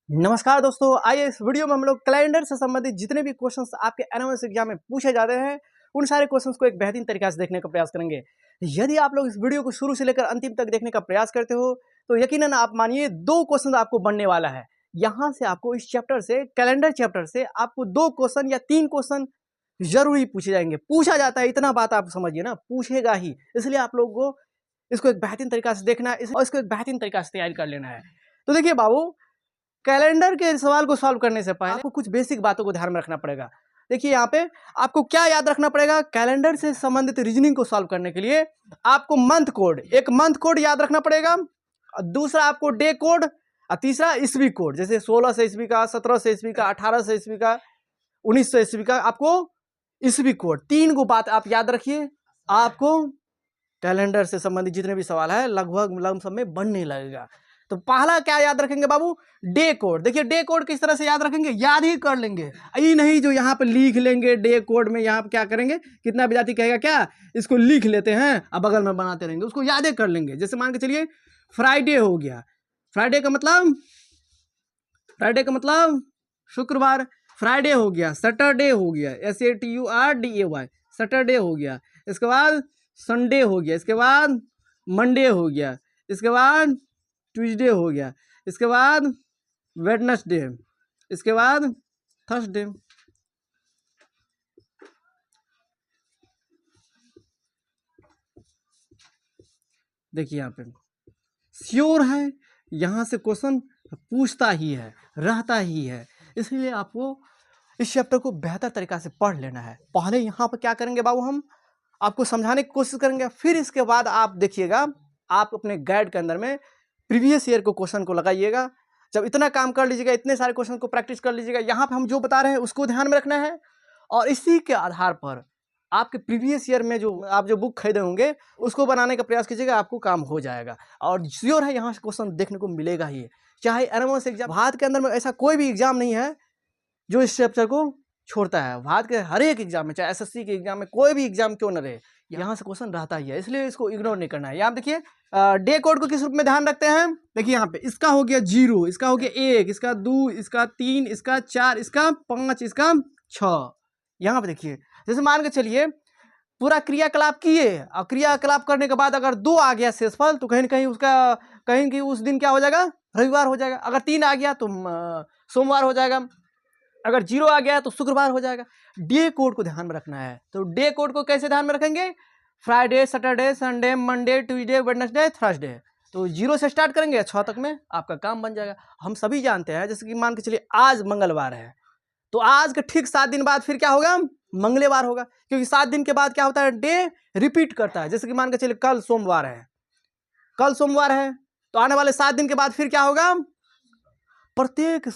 नमस्कार दोस्तों, आइए इस वीडियो में हम लोग कैलेंडर से संबंधित जितने भी क्वेश्चंस आपके एनएमएस एग्जाम में पूछे जाते हैं उन सारे क्वेश्चंस को एक बेहतरीन तरीके से देखने का प्रयास करेंगे। यदि आप लोग इस वीडियो को शुरू से लेकर अंतिम तक देखने का प्रयास करते हो तो यकीनन आप मानिए 2 क्वेश्चन आपको बनने वाला है। यहाँ से आपको इस चैप्टर से, कैलेंडर चैप्टर से आपको 2 क्वेश्चन या 3 क्वेश्चन जरूर पूछे जाएंगे। पूछा जाता है, इतना बात आप समझिए ना, पूछेगा ही। इसलिए आप लोगों को इसको एक बेहतरीन तरीका से देखना है और इसको एक बेहतरीन तरीका से तैयारी कर लेना है। तो देखिए बाबू, कैलेंडर के सवाल को सॉल्व करने से पहले आपको कुछ बेसिक बातों को ध्यान में रखना पड़ेगा। देखिए यहाँ पे आपको क्या याद रखना पड़ेगा, कैलेंडर से संबंधित रीजनिंग को सॉल्व करने के लिए आपको मंथ कोड, एक मंथ कोड याद रखना पड़ेगा, दूसरा आपको डे कोड, और तीसरा ईस्वी कोड। जैसे 1600 ईस्वी का, 1700 ईस्वी का, 1800 ईस्वी का, 1900 ईस्वी का, आपको ईस्वी कोड। 3 को बात आप याद रखिए, आपको कैलेंडर से संबंधित जितने भी सवाल है लगभग लमसम में बनने लगेगा। तो पहला क्या याद रखेंगे बाबू, डे कोड। देखिए डे कोड किस तरह से याद रखेंगे, याद ही कर लेंगे, ये नहीं जो यहाँ पे लिख लेंगे डे कोड में। यहाँ पे क्या करेंगे, कितना विद्यार्थी कहेगा क्या, इसको लिख लेते हैं अब बगल में बनाते रहेंगे, उसको याद कर लेंगे। जैसे मान के चलिए फ्राइडे हो गया, फ्राइडे का मतलब शुक्रवार, फ्राइडे हो गया, सैटरडे हो गया, SATURDAY, सैटरडे हो गया, इसके बाद संडे हो गया, इसके बाद मंडे हो गया, इसके बाद ट्यूसडे हो गया, इसके बाद वेडनेसडे, इसके बाद थर्सडे। देखिए यहाँ पे श्योर है, यहाँ से क्वेश्चन पूछता ही है, रहता ही है। इसलिए आपको इस चैप्टर को बेहतर तरीका से पढ़ लेना है। पहले यहाँ पर क्या करेंगे बाबू, हम आपको समझाने की कोशिश करेंगे, फिर इसके बाद आप देखिएगा, आप अपने गाइड के अंदर में प्रीवियस ईयर को क्वेश्चन को लगाइएगा। जब इतना काम कर लीजिएगा, इतने सारे क्वेश्चन को प्रैक्टिस कर लीजिएगा, यहाँ पे हम जो बता रहे हैं उसको ध्यान में रखना है, और इसी के आधार पर आपके प्रीवियस ईयर में जो आप जो बुक खरीदे होंगे उसको बनाने का प्रयास कीजिएगा, आपको काम हो जाएगा। और श्योर है यहाँ से क्वेश्चन देखने को मिलेगा ही, चाहे एनएमएस एग्जाम, भारत के अंदर में ऐसा कोई भी एग्जाम नहीं है जो इस चैप्टर को छोड़ता है। भारत के हर एक एग्जाम में, चाहे एसएससी के एग्जाम में, कोई भी एग्जाम क्यों न रहे, यहाँ से क्वेश्चन रहता ही है। इसलिए इसको इग्नोर नहीं करना है। यहाँ देखिए डे कोड को किस रूप में ध्यान रखते हैं, देखिए यहाँ पे इसका हो गया 0, इसका हो गया 1, इसका 2, इसका 3, इसका 4, इसका 5, इसका 6। यहाँ पे देखिए, जैसे मान के चलिए पूरा क्रियाकलाप किए और क्रियाकलाप करने के बाद अगर 2 आ गया शेषफल, तो कहीं ना कहीं उसका, कहीं कि उस दिन क्या हो जाएगा, रविवार हो जाएगा। अगर 3 आ गया तो सोमवार हो जाएगा, अगर 0 आ गया तो शुक्रवार हो जाएगा। डे कोड को ध्यान में रखना है। तो डे कोड को कैसे ध्यान में रखेंगे, Friday, Saturday, Sunday, Monday, Tuesday, Wednesday, Thursday. तो 0 से स्टार्ट करेंगे, 6 तक में आपका काम बन जाएगा। हम सभी जानते हैं, जैसे कि मान के चलिए आज मंगलवार है, तो आज के ठीक 7 दिन बाद फिर क्या होगा, मंगलवार होगा, क्योंकि 7 दिन के बाद क्या होता है, डे रिपीट करता है। जैसे कि मान के चलिए कल सोमवार है, तो आने वाले 7 दिन के बाद फिर क्या होगा, प्रत्येक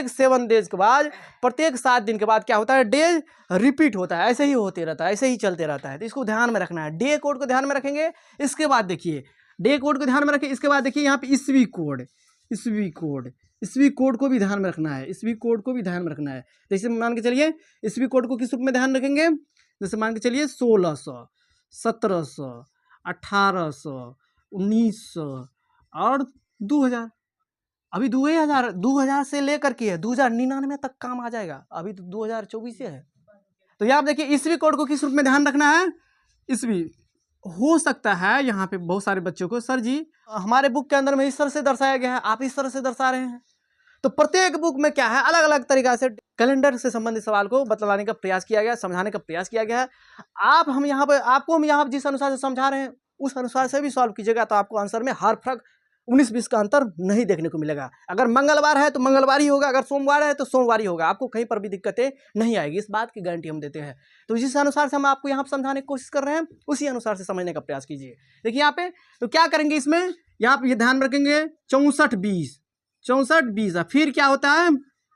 7 डेज के बाद, प्रत्येक 7 दिन के बाद क्या होता है, डे रिपीट होता है। ऐसे ही होते रहता है, ऐसे ही चलते रहता है। तो इसको ध्यान में रखना है, डे कोड को ध्यान में रखेंगे। इसके बाद देखिए डे कोड को ध्यान में रखें, इसके बाद देखिए यहाँ पे ईस्वी कोड को भी ध्यान में रखना है, ईस्वी कोड को भी ध्यान में रखना है। जैसे मान के चलिए ईस्वी कोड को किस रूप में ध्यान रखेंगे, जैसे मान के चलिए 1600, 1700, 1800, 1900 और 2000। अभी 2000 से लेकर के 2099 तक काम आ जाएगा, अभी तो 2024 है। तो यहाँ देखिए ईस्वी कोड को किस रूप में ध्यान रखना है, ईस्वी। हो सकता है यहाँ पे बहुत सारे बच्चों को, सर जी हमारे बुक के अंदर में इस तरह से दर्शाया गया है, आप इस तरह से दर्शा रहे हैं। तो प्रत्येक बुक में क्या है, अलग अलग तरीका से कैलेंडर से संबंधित सवाल को बतलाने का प्रयास किया गया, समझाने का प्रयास किया गया है। आपको हम यहाँ पर जिस अनुसार से समझा रहे हैं उस अनुसार से भी सॉल्व कीजिएगा, तो आपको आंसर में हर फर्क 19-20 का अंतर नहीं देखने को मिलेगा। अगर मंगलवार है तो मंगलवार ही होगा, अगर सोमवार है तो सोमवार ही होगा, आपको कहीं पर भी दिक्कतें नहीं आएगी, इस बात की गारंटी हम देते हैं। तो जिस अनुसार से हम आपको यहाँ पर समझाने की कोशिश कर रहे हैं उसी अनुसार से समझने का प्रयास कीजिए। देखिए यहाँ पे तो क्या करेंगे, इसमें यहाँ पे ये ध्यान रखेंगे 64-20, फिर क्या होता है,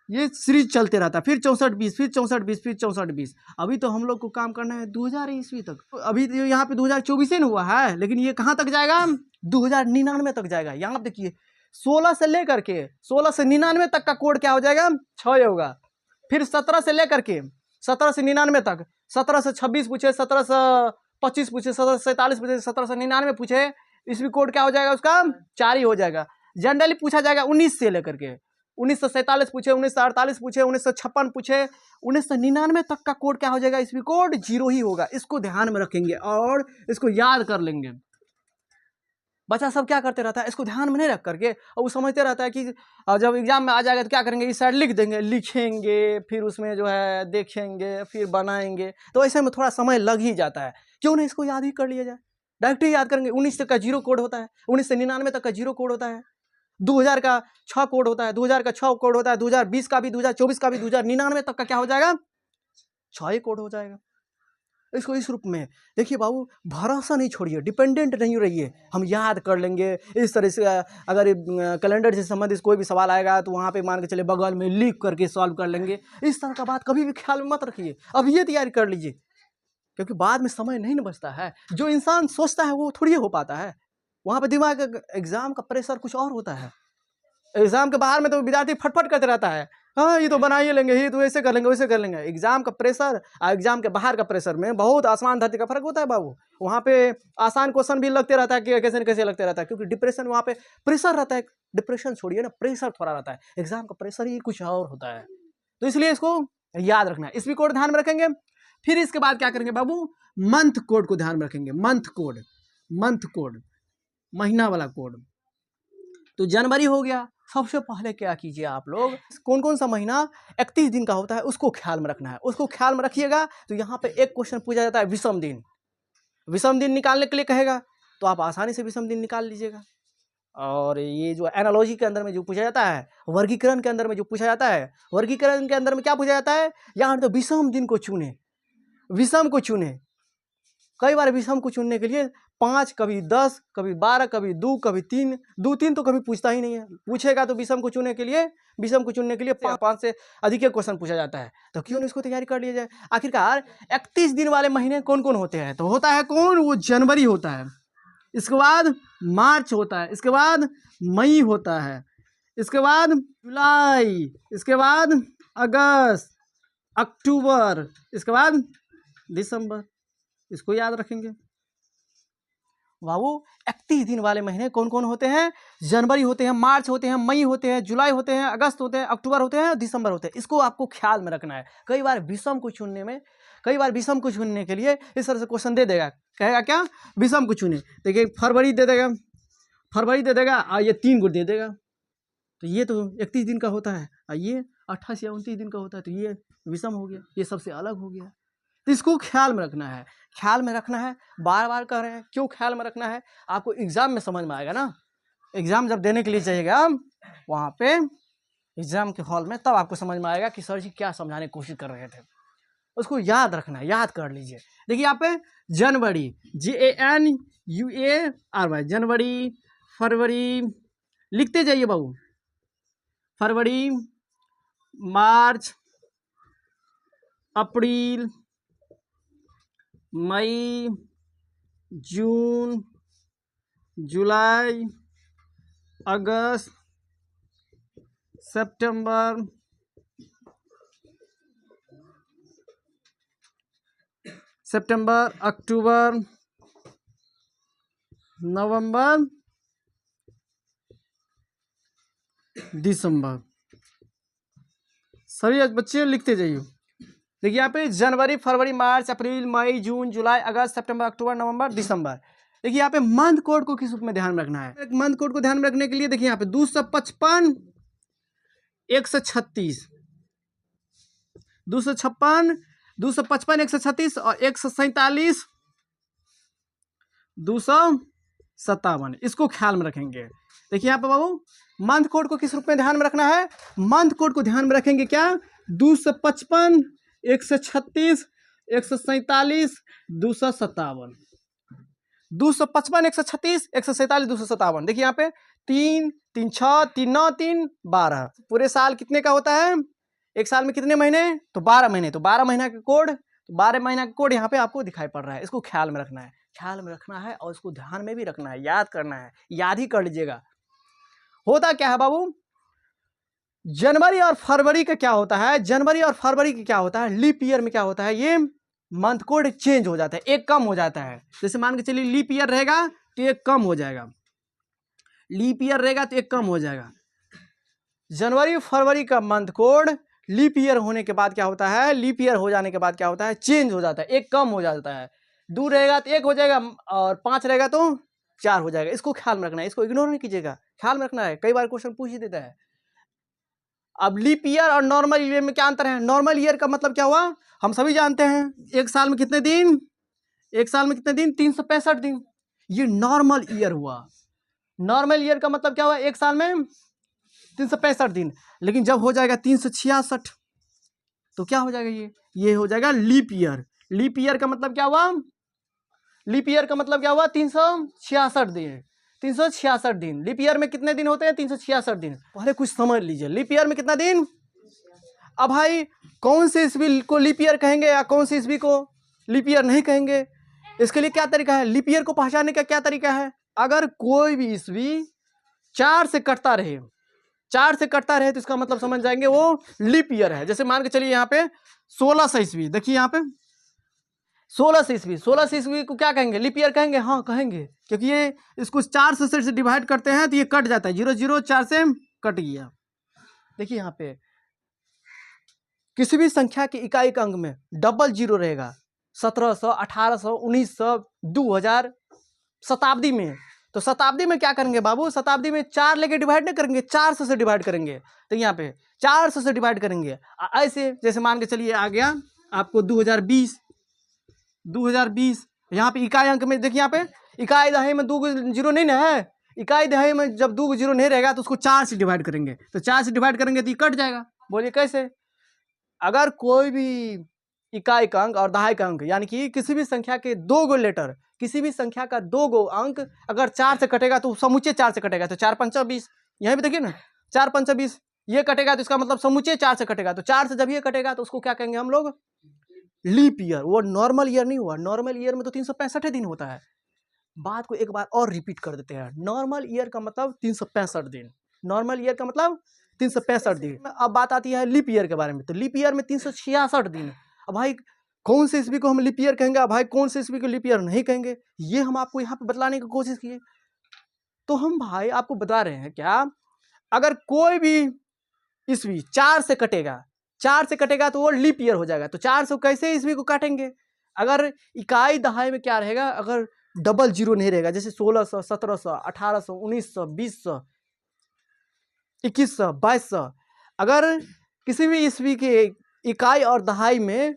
ये सीरीज चलते रहता है, फिर 64-20, फिर 64-20, फिर 64-20। अभी तो हम लोग को काम करना है 2000 ईस्वी तक। अभी तो यहाँ पे 2024 न हुआ है, लेकिन ये कहाँ तक जाएगा, 2099 तक जाएगा। यहाँ पे देखिए 16 से लेकर के 99 तक का कोड क्या हो जाएगा, 6 होगा। फिर 17 से लेकर के 17 से 99 तक, 17 से 26 पूछे, 17 से 25 पूछे, 17 से 47 पूछे, 17 से 99 पूछे, इसमें कोड क्या हो जाएगा उसका, 4 ही हो जाएगा। जनरली पूछा जाएगा 19 से लेकर के 1947 पूछे, 1948 पूछे, 1956 पूछे, 1999 तक का कोड क्या हो जाएगा? ईस्वी कोड 0 ही होगा। इसको ध्यान में रखेंगे और इसको याद कर लेंगे। बच्चा सब क्या करते रहता है, इसको ध्यान में नहीं रख करके और वो समझते रहता है कि जब एग्जाम में आ जाएगा तो क्या करेंगे, इस साइड लिख देंगे, लिखेंगे, फिर उसमें जो है देखेंगे, फिर बनाएंगे, तो ऐसे में थोड़ा समय लग ही जाता है। क्यों नहीं इसको याद ही कर लिया जाए, डायरेक्ट ही याद करेंगे। 19 तक का 0 कोड होता है, 1999 तक का 0 कोड होता है, 2000 का 6 कोड होता है, 2000 का 6 कोड होता है, 2020 का भी, 2024 का भी, 2099 तक का क्या हो जाएगा? 6 ही कोड हो जाएगा। इसको इस रूप में देखिए बाबू, भरोसा नहीं छोड़िए, डिपेंडेंट नहीं रहिए, हम याद कर लेंगे इस तरह से। अगर कैलेंडर से संबंधित कोई भी सवाल आएगा तो वहाँ पे मान के चले बगल में लिख करके सॉल्व कर लेंगे। इस तरह का बात कभी भी ख्याल में मत रखिए, अब ये तैयारी कर लीजिए, क्योंकि बाद में समय नहीं न बचता है। जो इंसान सोचता है वो थोड़ी हो पाता है, वहाँ पर दिमाग, एग्जाम का प्रेशर कुछ और होता है। एग्जाम के बाहर में तो विद्यार्थी फटफट करते रहता है, हाँ ये तो बना ही लेंगे, ये तो ऐसे कर लेंगे, वैसे कर लेंगे। एग्जाम का प्रेशर और एग्जाम के बाहर का प्रेशर में बहुत आसमान धरती का फर्क होता है बाबू। वहाँ पे आसान क्वेश्चन भी लगते रहता है कि कैसे न कैसे लगते रहता है, क्योंकि डिप्रेशन, वहाँ पे प्रेशर रहता है। डिप्रेशन छोड़िए ना, प्रेशर थोड़ा रहता है, एग्जाम का प्रेशर ही कुछ और होता है। तो इसलिए इसको याद रखना है, ईस्वी कोड ध्यान में रखेंगे। फिर इसके बाद क्या करेंगे बाबू, मंथ कोड को ध्यान में रखेंगे। मंथ कोड, मंथ कोड, महीना वाला कोड। तो जनवरी हो गया, सबसे पहले क्या कीजिए आप लोग, कौन कौन सा महीना 31 दिन का होता है उसको ख्याल में रखना है, उसको ख्याल में रखिएगा। तो यहाँ पे एक क्वेश्चन पूछा जाता है विषम दिन, विषम दिन निकालने के लिए कहेगा तो आप आसानी से विषम दिन निकाल लीजिएगा। और ये जो एनालॉजी के अंदर में जो पूछा जाता है, वर्गीकरण के अंदर में जो पूछा जाता है, वर्गीकरण के अंदर में क्या पूछा जाता है, यहाँ तो विषम दिन को चुने, विषम को चुने। कई बार विषम को चुनने के लिए 5, कभी 10, कभी 12, कभी 2, कभी 3, 2-3 तो कभी पूछता ही नहीं है। पूछेगा तो विषम को चुनने के लिए, विषम को चुनने के लिए 5 से अधिक क्वेश्चन पूछा जाता है। तो क्यों नहीं इसको तैयारी कर लिया जाए। आखिरकार 31 दिन वाले महीने कौन कौन होते हैं, तो होता है कौन, वो जनवरी होता है, इसके बाद मार्च होता है, इसके बाद मई होता है, इसके बाद जुलाई, इसके बाद अगस्त, अक्टूबर, इसके बाद दिसंबर। इसको याद रखेंगे बाबू। 31 दिन वाले महीने कौन कौन होते हैं, जनवरी होते हैं, मार्च होते हैं, मई होते हैं, जुलाई होते हैं, अगस्त होते हैं, अक्टूबर होते हैं, दिसंबर होते हैं। इसको आपको ख्याल में रखना है। कई बार विषम को चुनने में, कई बार विषम को चुनने के लिए इस तरह से क्वेश्चन दे देगा, कहेगा क्या, विषम को चुने, देखिए फरवरी दे देगा, फरवरी दे देगा और ये 3 गुट दे देगा, तो ये तो 31 दिन का होता है, और ये 28 या 29 दिन का होता है, तो ये विषम हो गया, ये सबसे अलग हो गया। तो इसको ख्याल में रखना है, ख्याल में रखना है, बार बार कह रहे हैं। क्यों ख्याल में रखना है, आपको एग्जाम में समझ में आएगा ना। एग्जाम जब देने के लिए जाइएगा वहाँ पे एग्जाम के हॉल में, तब आपको समझ में आएगा कि सर जी क्या समझाने की कोशिश कर रहे थे। उसको याद रखना है, याद कर लीजिए। देखिए यहाँ पे जनवरी, JANUARY, जनवरी, फरवरी, लिखते जाइए बाबू, फरवरी, मार्च, अप्रैल, मई, जून, जुलाई, अगस्त, सितंबर, अक्टूबर, नवंबर, दिसंबर। सभी बच्चे लिखते जाइए। देखिए यहाँ पे जनवरी, फरवरी, मार्च, अप्रैल, मई, जून, जुलाई, अगस्त, सितंबर, अक्टूबर, नवंबर, दिसंबर। देखिए यहाँ पे मंथ कोड को किस रूप में ध्यान में रखना है। एक मंथ कोड को ध्यान में रखने के लिए देखिए यहाँ पे 255, 136, 256, 255, 136 और 147, 257। इसको ख्याल में रखेंगे। देखिए यहाँ पे बाबू, मंथ कोड को किस रूप में ध्यान में रखना है, मंथ कोड को ध्यान में रखेंगे क्या, 255, 136, 147, 257, 255, 136, 147, 257। देखिए यहाँ पे 3, 3, 6, 3, 9, 3, 12। पूरे साल कितने का होता है, एक साल में कितने महीने, तो 12 महीने। तो 12 महीना का कोड, तो 12 महीना का कोड यहाँ पे आपको दिखाई पड़ रहा है। इसको ख्याल में रखना है, ख्याल में रखना है, और इसको ध्यान में भी रखना है, याद करना है, याद ही कर लीजिएगा। होता क्या है बाबू, जनवरी और फरवरी का क्या होता है, जनवरी और फरवरी का क्या होता है, लीप ईयर में क्या होता है, ये मंथ कोड चेंज हो जाता है, एक कम हो जाता है। जैसे मान के चलिए लीप ईयर रहेगा तो एक कम हो जाएगा, लीप ईयर रहेगा तो एक कम हो जाएगा। जनवरी फरवरी का मंथ कोड लीप ईयर होने के बाद क्या होता है, लीप ईयर हो जाने के बाद क्या होता है, चेंज हो जाता है, एक कम हो जाता है। 2 रहेगा तो 1 हो जाएगा और 5 रहेगा तो 4 हो जाएगा। इसको ख्याल में रखना है, इसको इग्नोर नहीं कीजिएगा, ख्याल में रखना है, कई बार क्वेश्चन पूछ ही देता है। अब लीप ईयर और नॉर्मल ईयर में क्या अंतर है? नॉर्मल ईयर का मतलब क्या हुआ, हम सभी जानते हैं, एक साल में कितने दिन, एक साल में कितने दिन, 365 दिन। ये नॉर्मल ईयर हुआ। नॉर्मल ईयर का मतलब क्या हुआ, एक साल में 365 दिन। लेकिन जब हो जाएगा 366 तो क्या हो जाएगा, ये हो जाएगा लीप ईयर। लीप ईयर का मतलब क्या हुआ, लीप ईयर का मतलब क्या हुआ, 366 दिन। 366 दिन। लीप ईयर में कितने दिन होते हैं, 366 दिन। पहले कुछ समझ लीजिए, लीप ईयर में कितना दिन। अब भाई कौन से ईस्वी को लीप ईयर कहेंगे या कौन से ईस्वी को लीप ईयर नहीं कहेंगे, इसके लिए क्या तरीका है, लीप ईयर को पहचानने का क्या तरीका है। अगर कोई भी ईस्वी 4 से कटता रहे, 4 से कटता रहे तो इसका मतलब समझ जाएंगे वो लीप ईयर है। जैसे मान के चलिए यहाँ पे 1600 ईस्वी, देखिए यहाँ पे 1600 ईस्वी, 1600 ईस्वी को क्या कहेंगे, लीप ईयर कहेंगे। हाँ कहेंगे, क्योंकि ये इसको 4 से डिवाइड करते हैं तो ये कट जाता है, 0 0 4 से कट गया। देखिए यहाँ पे किसी भी संख्या के इकाई का अंक में डबल जीरो रहेगा, 1700, 1800, 1900, 2000 शताब्दी में। तो शताब्दी में क्या करेंगे बाबू, शताब्दी में 4 लेके डिवाइड नहीं करेंगे, 400 से डिवाइड करेंगे। तो यहाँ पे 400 से डिवाइड करेंगे। ऐसे जैसे मान के चलिए आ गया आपको 2020, 2020 यहाँ पे इकाई अंक में देखिए, यहाँ पे इकाई दहाई में 2 जीरो नहीं ना है, इकाई दहाई में जब 2 जीरो नहीं रहेगा तो उसको 4 से डिवाइड करेंगे। तो 4 से डिवाइड करेंगे तो ये कट जाएगा। बोलिए कैसे। अगर कोई भी इकाई का अंक और दहाई का अंक यानी कि किसी भी संख्या के 2 गो लेटर, किसी भी संख्या का 2 गो अंक अगर 4 से कटेगा तो समूचे 4 से कटेगा। तो 4 पंचा 20, यहाँ भी देखिए ना 4 पंचा 20, ये कटेगा तो इसका मतलब समूचे 4 से कटेगा। तो 4 से जब ये कटेगा तो उसको क्या कहेंगे हम लोग, लीप ईयर। वो नॉर्मल ईयर नहीं हुआ, नॉर्मल ईयर में तो 365 दिन होता है। बात को एक बार और रिपीट कर देते हैं, नॉर्मल ईयर का मतलब 365 दिन, नॉर्मल ईयर का मतलब 365 दिन। अब बात आती है लीप ईयर के बारे में, तो लीप ईयर में 366 दिन। अब भाई कौन से ईस्वी को हम लीप ईयर कहेंगे, भाई कौन से ईस्वी को लीप ईयर नहीं कहेंगे, ये हम आपको यहाँ पे बतलाने की कोशिश किए। तो हम भाई आपको बता रहे हैं क्या, अगर कोई भी ईस्वी 4 से कटेगा, 4 से कटेगा तो वो लीप ईयर हो जाएगा। तो 4 से कैसे ईस्वी को काटेंगे, अगर इकाई दहाई में क्या रहेगा, अगर डबल जीरो नहीं रहेगा, जैसे 1600, 1700, 1800, 1900, 2000, 2100, 2200, अगर किसी भी ईस्वी के इकाई और दहाई में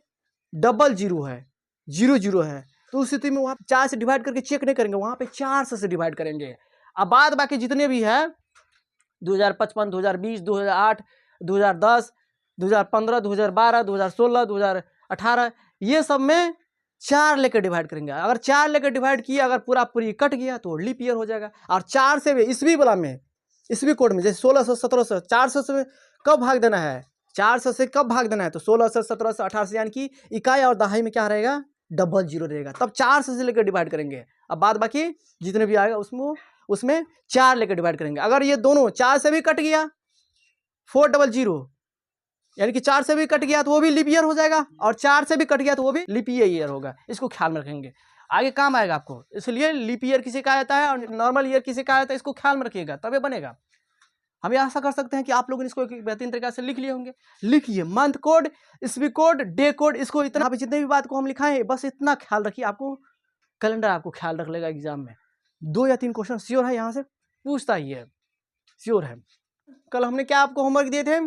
डबल जीरो है, 0 0 है, तो उस स्थिति में वहाँ 4 से डिवाइड करके चेक नहीं करेंगे, वहाँ पे 400 से डिवाइड करेंगे। अब बाद बाकी जितने भी है 2055, 2020, 2008, 2010, 2015, 2012, 2016, 2018, ये सब में 4 लेकर डिवाइड करेंगे। अगर 4 लेकर डिवाइड किया, अगर पूरा पूरी कट गया तो लीप ईयर हो जाएगा। और 4 से भी ईस्वी वाला में, ईस्वी कोड में जैसे 1600, 1700, 400 से कब भाग देना है, 400 से कब भाग देना है, तो 1600, 1700, 1800, यानी कि इकाई और दहाई में क्या रहेगा, डबल जीरो रहेगा, तब 400 से लेकर डिवाइड करेंगे। अब बाद बाकी जितने भी आएगा उसमें 4 लेकर डिवाइड करेंगे। अगर ये दोनों 4 से भी कट गया, 400, यानी कि 4 से भी कट गया तो वो भी लीप ईयर हो जाएगा, और 4 से भी कट गया तो वो भी लीप ईयर होगा। इसको ख्याल में रखेंगे, आगे काम आएगा आपको। इसलिए लीप ईयर किसे कहा जाता है और नॉर्मल ईयर किसे कहा जाता है, इसको ख्याल में रखिएगा, तब ये बनेगा। हम ये आशा कर सकते हैं कि आप लोग इसको एक बेहतरीन तरीके से लिख लिए होंगे। लिखिए मंथ कोड, ईस्वी कोड, डे कोड, इसको इतना जितने भी बात को हम लिखाएं बस इतना ख्याल रखिए, आपको कैलेंडर आपको ख्याल रख लेगा एग्जाम में। 2 या 3 क्वेश्चन श्योर है यहाँ से पूछता ही है, श्योर है। कल हमने क्या आपको होमवर्क दिए थे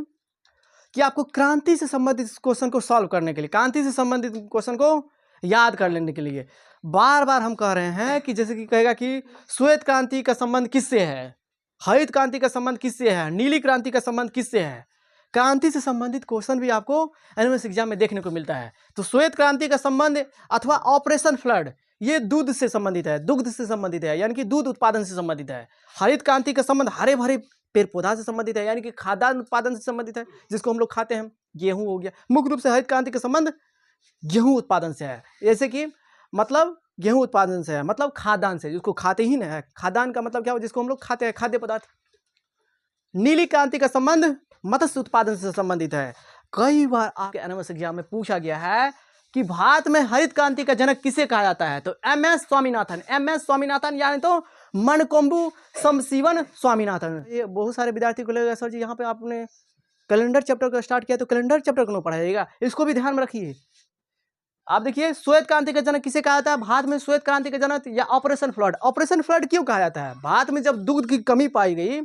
कि आपको क्रांति से संबंधित क्वेश्चन को सॉल्व करने के लिए, क्रांति से संबंधित क्वेश्चन को याद कर लेने के लिए बार बार हम कह रहे हैं कि जैसे कि कहेगा कि श्वेत क्रांति का संबंध किससे है, हरित क्रांति का संबंध किससे है, नीली क्रांति का संबंध किससे है। क्रांति से संबंधित क्वेश्चन भी आपको एनुअल एग्जाम में देखने को मिलता है। तो श्वेत क्रांति का संबंध अथवा ऑपरेशन फ्लड, ये दूध से संबंधित है, दुग्ध से संबंधित है, यानी कि दूध उत्पादन से संबंधित है। हरित क्रांति का संबंध हरे भरे पेड़ पौधा से संबंधित है, यानी कि खाद्यान्न उत्पादन से संबंधित है, जिसको हम लोग खाते हैं, गेहूं हो गया। मुख्य रूप से हरित क्रांति का संबंध गेहूं उत्पादन से है, जैसे कि मतलब गेहूं उत्पादन से है, मतलब खाद्यान्न से, जिसको खाते ही ना है। खाद्यान्न का मतलब क्या हो, जिसको हम लोग खाते हैं, खाद्य पदार्थ। नीली क्रांति का संबंध मत्स्य उत्पादन से संबंधित है। कई बार आपके एनुअल एग्जाम में पूछा गया है कि भारत में हरित क्रांति का जनक किसे कहा जाता है, तो M S Swaminathan. M S Swaminathan यानी तो मनकोम्बु समशिवन स्वामीनाथन। ये बहुत सारे विद्यार्थी को लगेगा सर जी यहाँ पे आपने कैलेंडर चैप्टर को स्टार्ट किया तो कैलेंडर चैप्टर को पढ़ाइएगा, इसको भी ध्यान में रखिए। आप देखिए श्वेत क्रांति का जनक किसे कहा जाता है? भारत में श्वेत क्रांति का जनक या ऑपरेशन फ्लड। ऑपरेशन फ्लड क्यों कहा जाता है? भारत में जब दूध की कमी पाई गई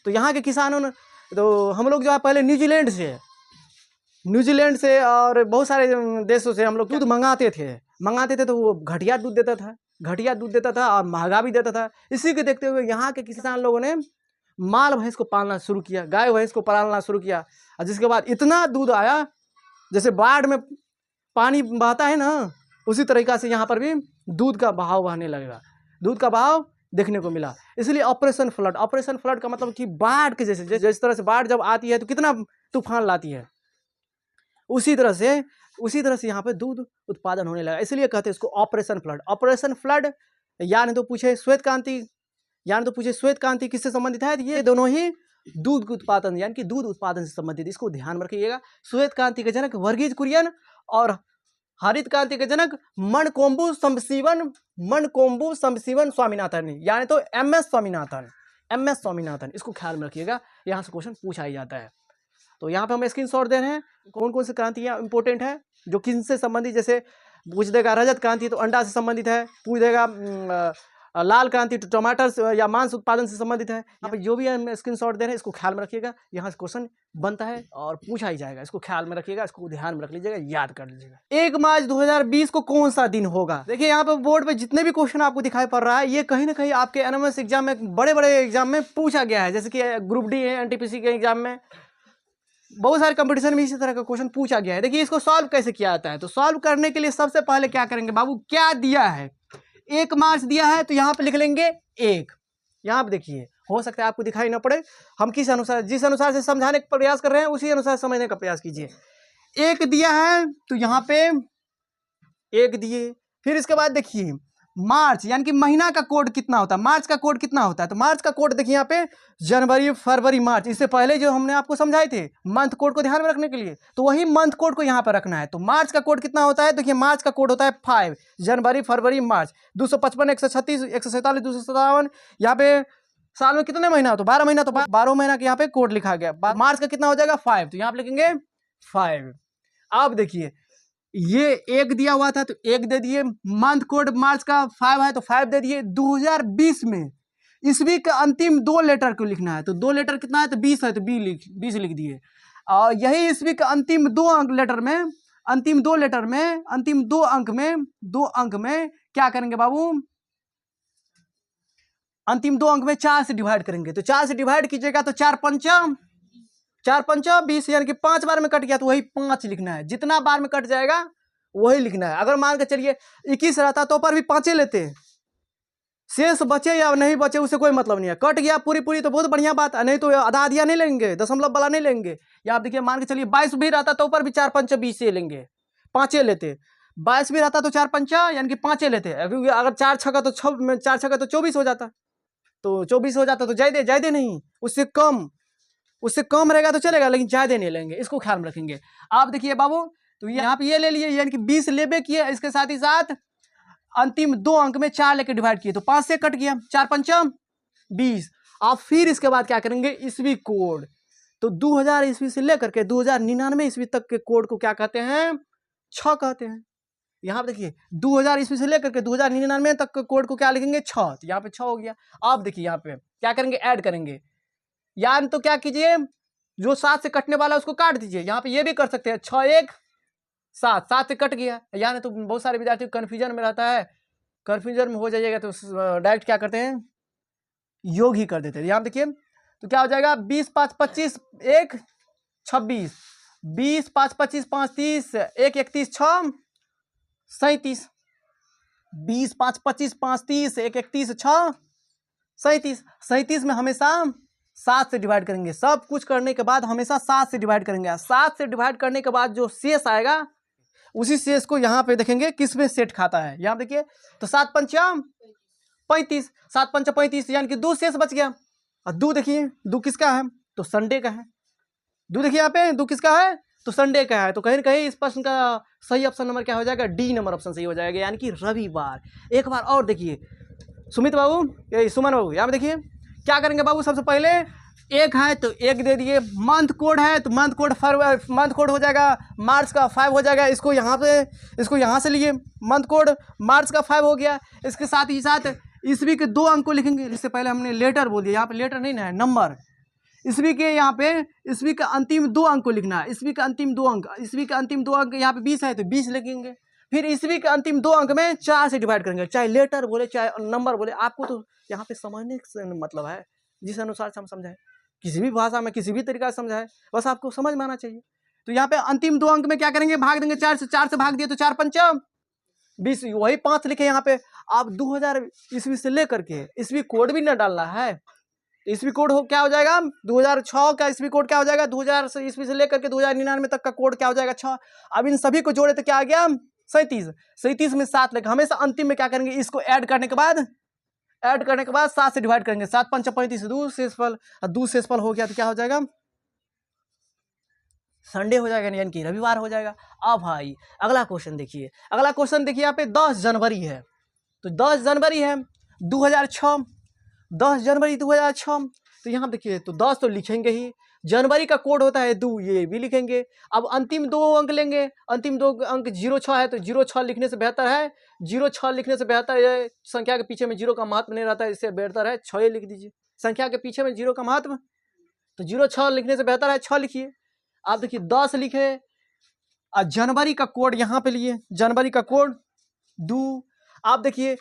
तो यहाँ के किसानों ने, तो हम लोग जो है पहले न्यूजीलैंड से और बहुत सारे देशों से हम लोग दूध मंगाते थे तो वो घटिया दूध देता था और महंगा भी देता था। इसी के देखते हुए यहाँ के किसान लोगों ने माल भैंस को पालना शुरू किया, गाय भैंस को पालना शुरू किया, और जिसके बाद इतना दूध आया, जैसे बाढ़ में पानी बहता है ना, उसी तरीका से यहाँ पर भी दूध का बहाव बहने लगेगा, दूध का बहाव देखने को मिला। इसलिए ऑपरेशन फ्लड का मतलब कि बाढ़ के जैसे जिस तरह से बाढ़ जब आती है तो कितना तूफान लाती है, उसी तरह से यहाँ पे दूध उत्पादन होने लगा। इसलिए कहते हैं इसको ऑपरेशन फ्लड। या नहीं तो पूछे श्वेत क्रांति किससे संबंधित है? ये दोनों ही दूध उत्पादन यानी कि दूध उत्पादन से संबंधित, इसको ध्यान में रखिएगा। श्वेत क्रांति के जनक वर्गीज कुरियन और हरित क्रांति के जनक मनकोम्बु समशिवन स्वामीनाथन, यानी तो एमएस स्वामीनाथन। इसको ख्याल में रखिएगा, यहाँ से क्वेश्चन पूछा ही जाता है। तो यहाँ पे हम स्क्रीनशॉट दे रहे हैं कौन कौन सी क्रांतियाँ इंपॉर्टेंट है, जो किनसे संबंधित, जैसे पूछ देगा रजत क्रांति तो अंडा से संबंधित है, पूछ देगा लाल क्रांति तो टमाटर या मांस उत्पादन से संबंधित है। यहाँ पे जो भी हम स्क्रीनशॉट दे रहे हैं इसको ख्याल में रखिएगा, यहाँ से क्वेश्चन बनता है और पूछा ही जाएगा। इसको ख्याल में रखिएगा, इसको ध्यान में रख लीजिएगा, याद कर लीजिएगा। 1 मार्च 2020 को कौन सा दिन होगा? देखिए यहाँ पे बोर्ड पे जितने भी क्वेश्चन आपको दिखाई पड़ रहा है, ये कहीं ना कहीं आपके एनएमएस एग्जाम में, बड़े बड़े एग्जाम में पूछा गया है। जैसे कि ग्रुप डी है, एनटीपीसी के एग्जाम में, बहुत सारे कंपटीशन में इसी तरह का क्वेश्चन पूछा गया है। देखिए इसको सॉल्व कैसे किया जाता है, तो सॉल्व करने के लिए सबसे पहले क्या करेंगे बाबू, क्या दिया है? 1 मार्च दिया है तो यहाँ पे लिख लेंगे 1। यहाँ पे देखिए, हो सकता है आपको दिखाई ना पड़े, हम जिस अनुसार से समझाने का प्रयास कर रहे हैं उसी अनुसार समझने का प्रयास कीजिए। 1 दिया है तो यहाँ पे 1 दिए। फिर इसके बाद देखिए मार्च यानी कि महीना का कोड कितना होता है, मार्च का कोड कितना होता है, तो मार्च का कोड देखिए यहाँ पे जनवरी, फरवरी, मार्च। इससे पहले जो हमने आपको समझाए थे मंथ कोड को ध्यान में रखने के लिए, तो वही मंथ कोड को यहाँ पर रखना है। तो मार्च का कोड कितना होता है? देखिए मार्च का कोड होता है 5, जनवरी, फरवरी, मार्च। 255, 136, 147, 257। यहाँ पे साल में कितने महीना हो, तो 12 महीना, तो 12 महीना के यहाँ पे कोड लिखा गया। मार्च का कितना हो जाएगा? 5, तो यहाँ पे लिखेंगे 5। अब देखिए ये 1 दिया हुआ था तो 1 दे दिए, मंथ कोड मार्च का 5 है तो 5 दे दिए। 2020 में ईस्वी का अंतिम 2 लेटर को लिखना है, तो 2 लेटर कितना है, तो 20 है तो 20 लिख दिए। और यही ईस्वी का अंतिम 2 अंक लेटर में, अंतिम 2 लेटर में, अंतिम 2 अंक में क्या करेंगे बाबू, अंतिम 2 अंक में 4 से डिवाइड करेंगे। तो 4 से डिवाइड कीजिएगा तो 4 पंचा 20, यानी कि 5 बार में कट गया तो वही 5 लिखना है। जितना बार में कट जाएगा वही लिखना है। अगर मान के चलिए 21 रहता तो पर भी 5 लेते, शेष बचे या नहीं बचे उससे कोई मतलब नहीं है। कट गया पूरी तो बहुत बढ़िया बात है, नहीं तो आधा आधिया नहीं लेंगे, दशमलव वाला नहीं लेंगे। या आप देखिए मान के चलिए 22 भी रहता तो ऊपर भी 4 पंचा 20 लेंगे, 5 लेते। 22 भी रहता तो 4 पंचा यानी कि 5 लेते। अगर 4 छक्का तो 24 हो जाता, तो 24 हो जाता तो ज्यादा नहीं, उससे कम रहेगा तो चलेगा, लेकिन ज्यादा नहीं लेंगे, इसको ख्याल में रखेंगे। आप देखिए बाबू, तो यहाँ पे ये ले लिए, यानी कि 20 लेबे किए, इसके साथ ही साथ अंतिम 2 अंक में 4 लेके डिवाइड किए तो 5 से कट गया, 4 पंचा 20। आप फिर इसके बाद क्या करेंगे, ईस्वी कोड। तो 2000 ईस्वी से लेकर के 2099 ईस्वी तक के कोड को क्या कहते हैं, 6 कहते हैं। यहाँ पे देखिए 2000 ईस्वी से लेकर के 2099 तक के कोड को क्या लिखेंगे, 6। तो यहाँ पे 6 हो गया। आप देखिए यहाँ पे क्या करेंगे, ऐड करेंगे, यानी तो क्या कीजिए, जो 7 से कटने वाला उसको काट दीजिए। यहाँ पे ये भी कर सकते हैं, 6 1 7 से कट गया, यानी तो बहुत सारे विद्यार्थी कन्फ्यूजन में रहता है, कन्फ्यूजन में हो जाइएगा तो डायरेक्ट क्या करते हैं, योग ही कर देते हैं। यहाँ देखिए तो क्या हो जाएगा, 20 5 25 1 26, 20 5 25 5 30, 1 31 6 37, 20 5 25 5 30, 1 31 6 37। 37 में हमेशा 7 से डिवाइड करेंगे, सब कुछ करने के बाद हमेशा 7 से डिवाइड करेंगे। 7 से डिवाइड करने के बाद जो शेष आएगा उसी शेष को यहाँ पे देखेंगे किस में सेट खाता है। यहाँ देखिए तो 7 पंचा 35, 7 पंचा 35, यानी कि 2 शेष बच गया। और 2 देखिए, 2 किसका है, तो संडे का है। 2 देखिए यहाँ पे 2 किसका है, तो संडे का है। तो कहीं ना कहीं इस प्रश्न का सही ऑप्शन नंबर क्या हो जाएगा, डी नंबर ऑप्शन सही हो जाएगा, यानी कि रविवार। एक बार और देखिए सुमित बाबू, ये सुमन बाबू, यहाँ पे देखिए क्या करेंगे बाबू। सबसे पहले एक है तो एक दे दिए, मंथ कोड है तो मंथ कोड हो जाएगा, मार्च का 5 हो जाएगा। इसको यहाँ से लिए, मंथ कोड मार्च का 5 हो गया। इसके साथ ही साथ ईस्वी के 2 अंक को लिखेंगे। इससे पहले हमने लेटर बोल दिया, यहाँ पे लेटर नहीं ना है, नंबर। ईस्वी के यहाँ पे ईस्वी का अंतिम 2 अंक को लिखना है, ईस्वी का अंतिम 2 अंक। ईस्वी का अंतिम 2 अंक यहाँ पे 20 है तो 20 लिखेंगे। फिर ईस्वी के अंतिम 2 अंक में 4 से डिवाइड करेंगे, चाहे लेटर बोले चाहे नंबर बोले। आपको तो यहाँ पे समझने से मतलब है, जिस अनुसार से हम समझाएं, किसी भी भाषा में किसी भी तरीका से समझाएं, बस आपको समझ में आना चाहिए। तो यहाँ पे अंतिम 2 अंक में क्या करेंगे, भाग देंगे 4 से भाग दिए तो 4 पंचा 20, वही 5 लिखे यहाँ पे। आप 2000 ईस्वी से लेकर के ईस्वी कोड भी न डालना है। ईस्वी कोड क्या हो जाएगा, 2006 का ईस्वी कोड क्या हो जाएगा, 2000 ईस्वी से लेकर के 2099 तक का कोड क्या हो जाएगा, 6। अब इन सभी को जोड़े तो क्या आ गया, 37 में 7 लेकर हमेशा अंतिम में क्या करेंगे, इसको ऐड करने के बाद 7 से डिवाइड करेंगे। 7 पंच 35, 2 शेषफल हो गया तो क्या हो जाएगा, संडे हो जाएगा, यानी कि रविवार हो जाएगा। अब भाई अगला क्वेश्चन देखिए, यहाँ पे 10 जनवरी है तो 10 जनवरी है 2006, 10 जनवरी 2006। तो यहाँ देखिए तो 10 तो लिखेंगे ही, जनवरी का कोड होता है 2, ये भी लिखेंगे। अब अंतिम 2 अंक लेंगे, अंतिम 2 अंक 06 है तो 06 लिखने से बेहतर है, 06 लिखने से बेहतर है। संख्या के पीछे में 0 का महत्व नहीं रहता है, इससे बेहतर है 6 लिख दीजिए। संख्या के पीछे में 0 का महत्व, तो 06 लिखने से बेहतर है 6 लिखिए। आप देखिए 10 लिखे, जनवरी का कोड यहाँ पे लिए, जनवरी का कोड 2। आप देखिए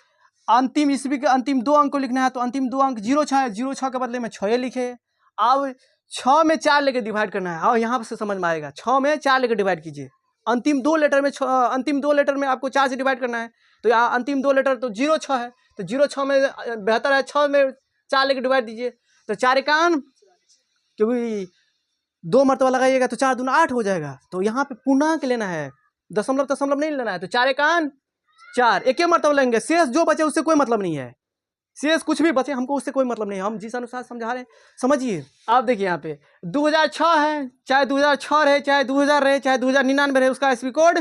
अंतिम ईस्वी के अंतिम 2 अंक को लिखना है तो अंतिम 2 अंक 06 है, 06 के बदले में 6 लिखे। अब 6 में 4 लेकर डिवाइड करना है, और यहाँ से समझ में आएगा, 6 में 4 लेकर डिवाइड कीजिए। अंतिम 2 लेटर में आपको 4 से डिवाइड करना है, तो यहाँ अंतिम 2 लेटर तो 06 है, तो 06 में बेहतर है 6 में 4 लेकर डिवाइड दीजिए, तो 4 एकान, क्योंकि 2 मरतबा लगाइएगा तो 4 दूना 8 हो जाएगा। तो यहाँ पे पूर्णांक लेना है, दशमलव नहीं लेना है, तो 4 एकान 4, एक ही मरतबा लेंगे। शेष जो बचे उससे कोई मतलब नहीं है, शेष कुछ भी बचे हमको उससे कोई मतलब नहीं है, हम जिस अनुसार समझा रहे हैं समझिए। आप देखिए यहाँ पे 2006 है, चाहे 2006 रहे, चाहे 2000 रहे, चाहे 2099 रहे, उसका ईस्वी कोड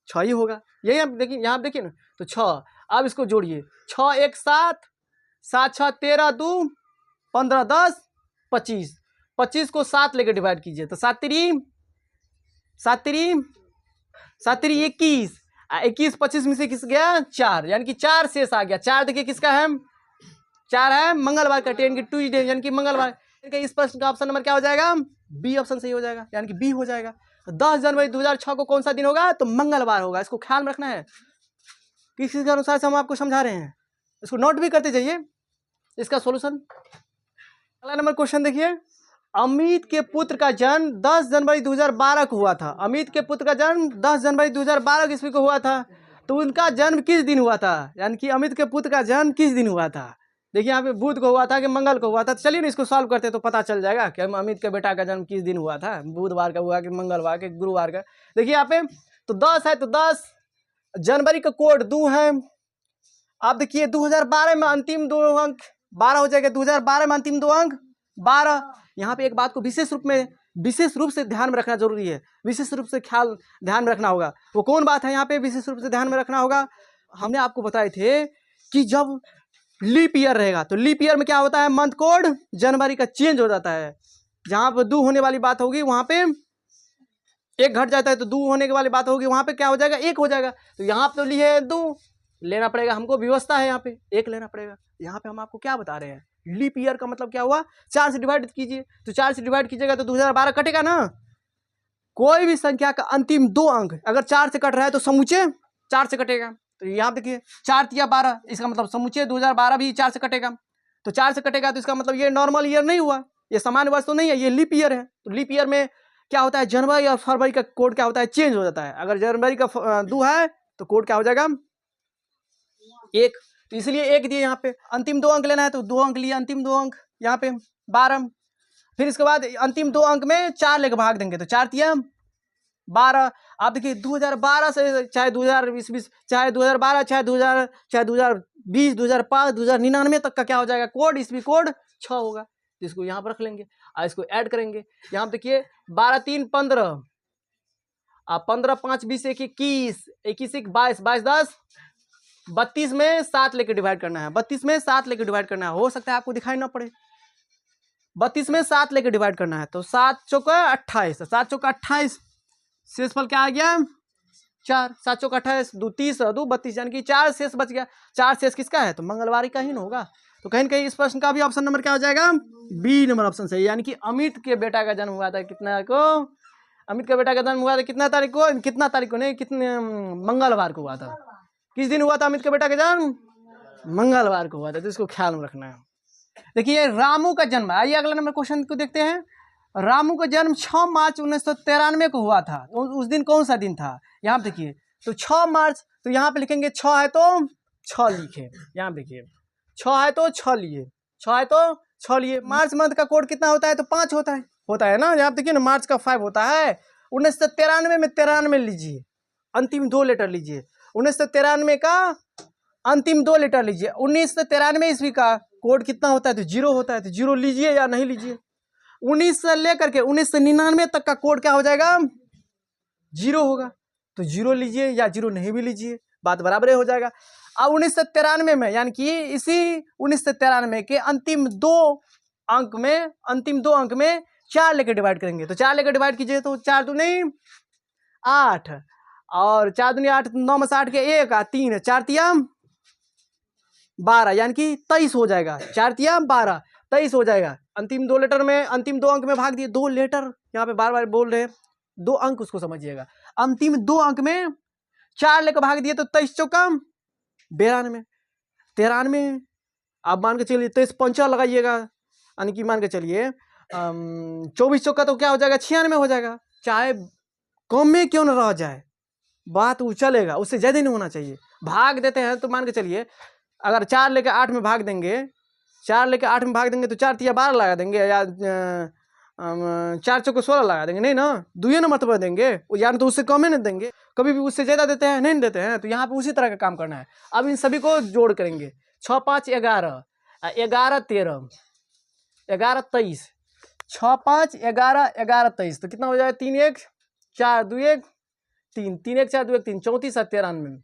6 ही होगा। यही आप देखिए, यहाँ देखिए ना, तो 6। अब इसको जोड़िए, 6 1 7, 7 6 13, 2 15 10 25, 25 को 7 लेकर डिवाइड कीजिए तो 7 3 21, 21 25 में से किस गया 4, यानी कि 4 शेष आ गया। 4 देखिए किसका है, 4 है मंगलवार का, 10 की ट्यूजडे, यानी कि मंगलवार। इस प्रश्न का ऑप्शन नंबर क्या हो जाएगा, बी ऑप्शन सही हो जाएगा, यानी कि बी हो जाएगा। 10 जनवरी 2006 को कौन सा दिन होगा, तो मंगलवार होगा। इसको ख्याल में रखना है, किसी के अनुसार से हम आपको समझा रहे हैं, इसको नोट भी करते जाइए। इसका सॉल्यूशन अगला नंबर क्वेश्चन देखिए, अमित के पुत्र का जन्म 10 जनवरी 2012 को हुआ था। अमित के पुत्र का जन्म 10 जनवरी 2012 ईस्वी को हुआ था, तो उनका जन्म किस दिन हुआ था, यानी कि अमित के पुत्र का जन्म किस दिन हुआ था। देखिए यहाँ पे बुध को हुआ था कि मंगल को हुआ था, तो चलिए ना इसको सॉल्व करते तो पता चल जाएगा कि अमित के बेटा का जन्म किस दिन हुआ था, बुधवार का हुआ कि मंगलवार के गुरुवार का। देखिए यहाँ पे तो 10 है तो 10, जनवरी का कोड 2 है। आप देखिए 2012 में अंतिम 2 अंक 12 हो जाएगा, 2012 में अंतिम 2 अंक 12। यहाँ पे एक बात को विशेष रूप से ध्यान में रखना जरूरी है, विशेष रूप से ध्यान में रखना होगा। वो कौन बात है यहाँ पे विशेष रूप से ध्यान में रखना होगा, हमने आपको बताए थे कि जब लीप ईयर रहेगा तो लीप ईयर में क्या होता है, मंथ कोड जनवरी का चेंज हो जाता है। जहाँ पर 2 होने वाली बात होगी वहाँ पे 1 घट जाता है, तो 2 होने की वाली बात होगी वहाँ पे क्या हो जाएगा, 1 हो जाएगा। तो यहाँ पे तो लिए 2 लेना पड़ेगा हमको, व्यवस्था है यहाँ पे 1 लेना पड़ेगा। यहाँ पे हम आपको क्या बता रहे हैं, लीप ईयर का मतलब क्या हुआ, 4 से डिवाइड कीजिए, तो 4 से डिवाइड कीजिएगा तो 2012 कटेगा ना। कोई भी संख्या का अंतिम 2 अंक अगर 4 से कट रहा है तो समूचे 4 से कटेगा। तो यहाँ देखिए 4 तिया 12, इसका मतलब समूचे 2012 भी 4 से कटेगा। तो 4 से कटेगा तो इसका मतलब ये नॉर्मल ईयर नहीं हुआ, ये सामान्य वर्ष तो नहीं है, ये लीप ईयर है। तो लीप ईयर में क्या होता है, जनवरी और फरवरी का कोड क्या होता है, चेंज हो जाता है। अगर जनवरी का 2 है तो कोड क्या हो जाएगा 1, तो इसलिए 1 दिए। यहाँ पे अंतिम 2 अंक लेना है तो 2 अंक लिए, अंतिम 2 अंक यहाँ पे 12। फिर इसके बाद अंतिम 2 अंक में 4 लेकर भाग देंगे तो 4 तिया 12। आप देखिए 2012 से चाहे 2020, चाहे 2012, चाहे 2020, 2005, 2099 तक का क्या हो जाएगा कोड, ईस्वी कोड 6 होगा। तो इसको यहाँ पर रख लेंगे और इसको ऐड करेंगे। यहाँ पे देखिए 12 3 15, 15 5 20 21, 21 1 22, 22 10 32 में 7 लेके डिवाइड करना है, 32 में 7 लेके डिवाइड करना है। हो सकता है आपको दिखाई ना पड़े, 32 में 7 लेके डिवाइड करना है। तो 7 चौका 28, 7 चौका 28, शेषफल क्या आ गया 4, 7 चौका 28, 2 30 2 32, यानी कि 4 शेष बच गया। 4 शेष किसका है, तो मंगलवार का ही ना होगा। तो कहीं ना कहीं इस प्रश्न का भी ऑप्शन नंबर क्या हो जाएगा, बी नंबर ऑप्शन सही। यानी कि अमित के बेटा का जन्म हुआ था कितना को, अमित का बेटा का जन्म हुआ था कितना तारीख को, कितना तारीख को नहीं, कितने मंगलवार को हुआ था। किस दिन हुआ था अमित के बेटा का जन्म, मंगलवार को हुआ था। तो इसको ख्याल में रखना है। देखिए रामू का जन्म, आइए अगला नंबर क्वेश्चन को देखते हैं। रामू का जन्म 6 मार्च 1993 को हुआ था। उस दिन कौन सा दिन था, यहाँ पे देखिए। तो 6 मार्च, तो यहाँ पे लिखेंगे 6 है तो 6 लिखे, यहाँ देखिए 6 है तो 6 लिए, 6 है तो 6 लिए। मार्च मंथ का कोड कितना होता है, तो 5 होता है ना। यहाँ देखिए ना, मार्च का 5 होता है। 1993 में 93 लीजिए, अंतिम 2 लेटर लीजिए। 1993 का अंतिम 2 लेटर लीजिए। 1993 ईस्वी का कोड कितना होता है, तो 0 होता है। तो 0 लीजिए या नहीं लीजिए। 19 से लेकर के 1999 तक का कोड क्या हो जाएगा, 0 होगा। तो 0 लीजिए या 0 नहीं भी लीजिए, बात बराबर हो जाएगा। अब 1993 में, यानी कि इसी 1993 के अंतिम 2 अंक में 4 लेकर डिवाइड करेंगे। तो 4 लेकर डिवाइड कीजिए, तो 4 दूनी 8, और 4 दूनी 8, 9 में से 8 के 1 3, 4 तिया 12, यानी कि 23 हो जाएगा। 4 तिया 12, 23 हो जाएगा। अंतिम 2 लेटर में, अंतिम 2 अंक में भाग दिए। 2 लेटर यहाँ पे बार बार बोल रहे हैं, 2 अंक उसको समझिएगा। अंतिम 2 अंक में 4 लेकर भाग दिए, तो 23 चौका 92, 93। आप मान के चलिए 23 पंचा लगाइएगा, यानी कि मान के चलिए 24 चौका तो क्या हो जाएगा, 96 हो जाएगा। चाहे कम में क्यों न रह जाए, बात वो चलेगा, उससे ज़्यादा नहीं होना चाहिए। भाग देते हैं तो मान के चलिए अगर 4 लेकर 8 में भाग देंगे, 4 लेकर 8 में भाग देंगे, तो 4 तिया 12 लगा देंगे, या 4 चौके 16 लगा देंगे, नहीं ना, 2 नंबर तो देंगे, या तो उससे कम ही नहीं देंगे। कभी भी उससे ज़्यादा देते हैं, नहीं देते हैं। तो यहाँ पे उसी तरह का काम करना है। अब इन सभी को जोड़ करेंगे। 6 5 11, 11 13, 11 23, 6 5 11, 11 23, तो कितना हो जाएगा, 3 1 4 2 1 3, 3 1 4 2 1 3, 34 93,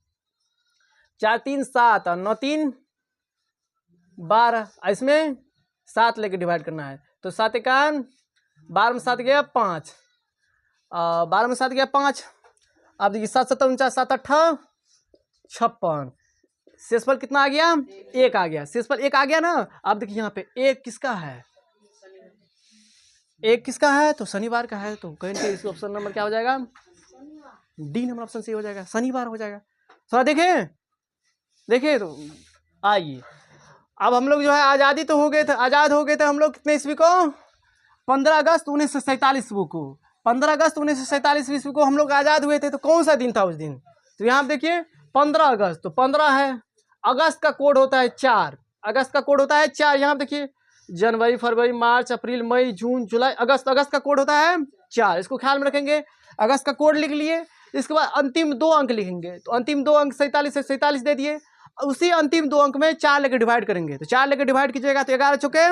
4 3 7 और 9 3 12। इसमें 7 लेके डिवाइड करना है। तो 7 1 12 में 7 गया 5, 12 में 7 गया 5। अब देखिए 7 7 49, 7 8 56, शेषफल कितना आ गया, 1 आ गया। शेषफल 1 आ गया ना। अब देखिए यहाँ पे 1 किसका है, 1 किसका है, तो शनिवार का है। तो कहेंगे इसका ऑप्शन नंबर क्या हो जाएगा, डी नंबर ऑप्शन सही हो जाएगा, शनिवार हो जाएगा। थोड़ा देखें तो आइए। अब हम लोग जो है आज़ादी तो हो गए थे, आज़ाद हो गए थे हम लोग कितने ईस्वी को, 15 अगस्त 1947 ईस्वी को। 15 अगस्त 1947 ईस्वी को हम लोग आज़ाद हुए थे। तो कौन सा दिन था उस दिन, तो यहाँ देखिए 15 अगस्त, तो 15 है। अगस्त का कोड होता है 4, अगस्त का कोड होता है 4। यहाँ देखिए जनवरी फरवरी मार्च अप्रैल मई जून जुलाई अगस्त, अगस्त का कोड होता है 4। इसको ख्याल में रखेंगे। अगस्त का कोड लिख लिए। इसके बाद अंतिम 2 अंक लिखेंगे। तो अंतिम 2 अंक 47 से 47 दे दिए। उसी अंतिम 2 अंक में 4 लेकर डिवाइड करेंगे। तो 4 लेकर डिवाइड कीजिएगा, तो 11 चौके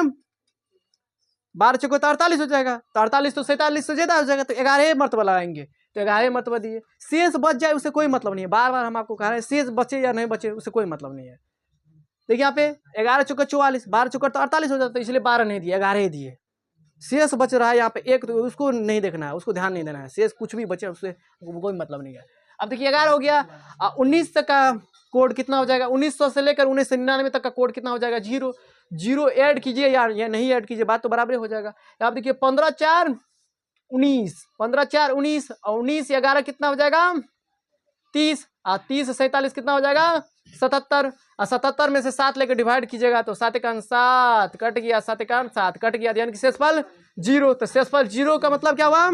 12 चौके तो 48 हो जाएगा। तो 48 तो 47 से ज़्यादा हो जाएगा। तो 11 मरतबा लगाएंगे, तो 11 मरतबा दिए। शेष बच जाए उससे कोई मतलब नहीं है। बार बार हम आपको कह रहे हैं, शेष बचे या नहीं बचे उससे कोई मतलब नहीं है। देखिए यहाँ पे 11 चौका 44, 12 चौका तो 48 हो जाता है, इसलिए 12 नहीं दिए, 11 दिए। शेष बच रहा है यहाँ पे 1, तो उसको नहीं देखना है, उसको ध्यान नहीं देना है। शेष कुछ भी बचे उससे कोई मतलब नहीं है। अब देखिए 11 हो गया। 19 तक का कोड कितना हो जाएगा, 1900 से लेकर 1999 तक का कोड कितना हो जाएगा, 0 0 ऐड कीजिए या नहीं ऐड कीजिए, बात तो बराबर हो जाएगा। आप देखिए 15 4 19, 15 4 19 और 19 11 कितना हो जाएगा, 30, और 30 से 47 कितना हो जाएगा, 77, और 77 में से 7 लेकर डिवाइड कीजिएगा, तो 7 1 7 कट गया, 7 1 7 कट गया, यानी कि शेषफल 0। तो शेषफल 0 का मतलब क्या हुआ,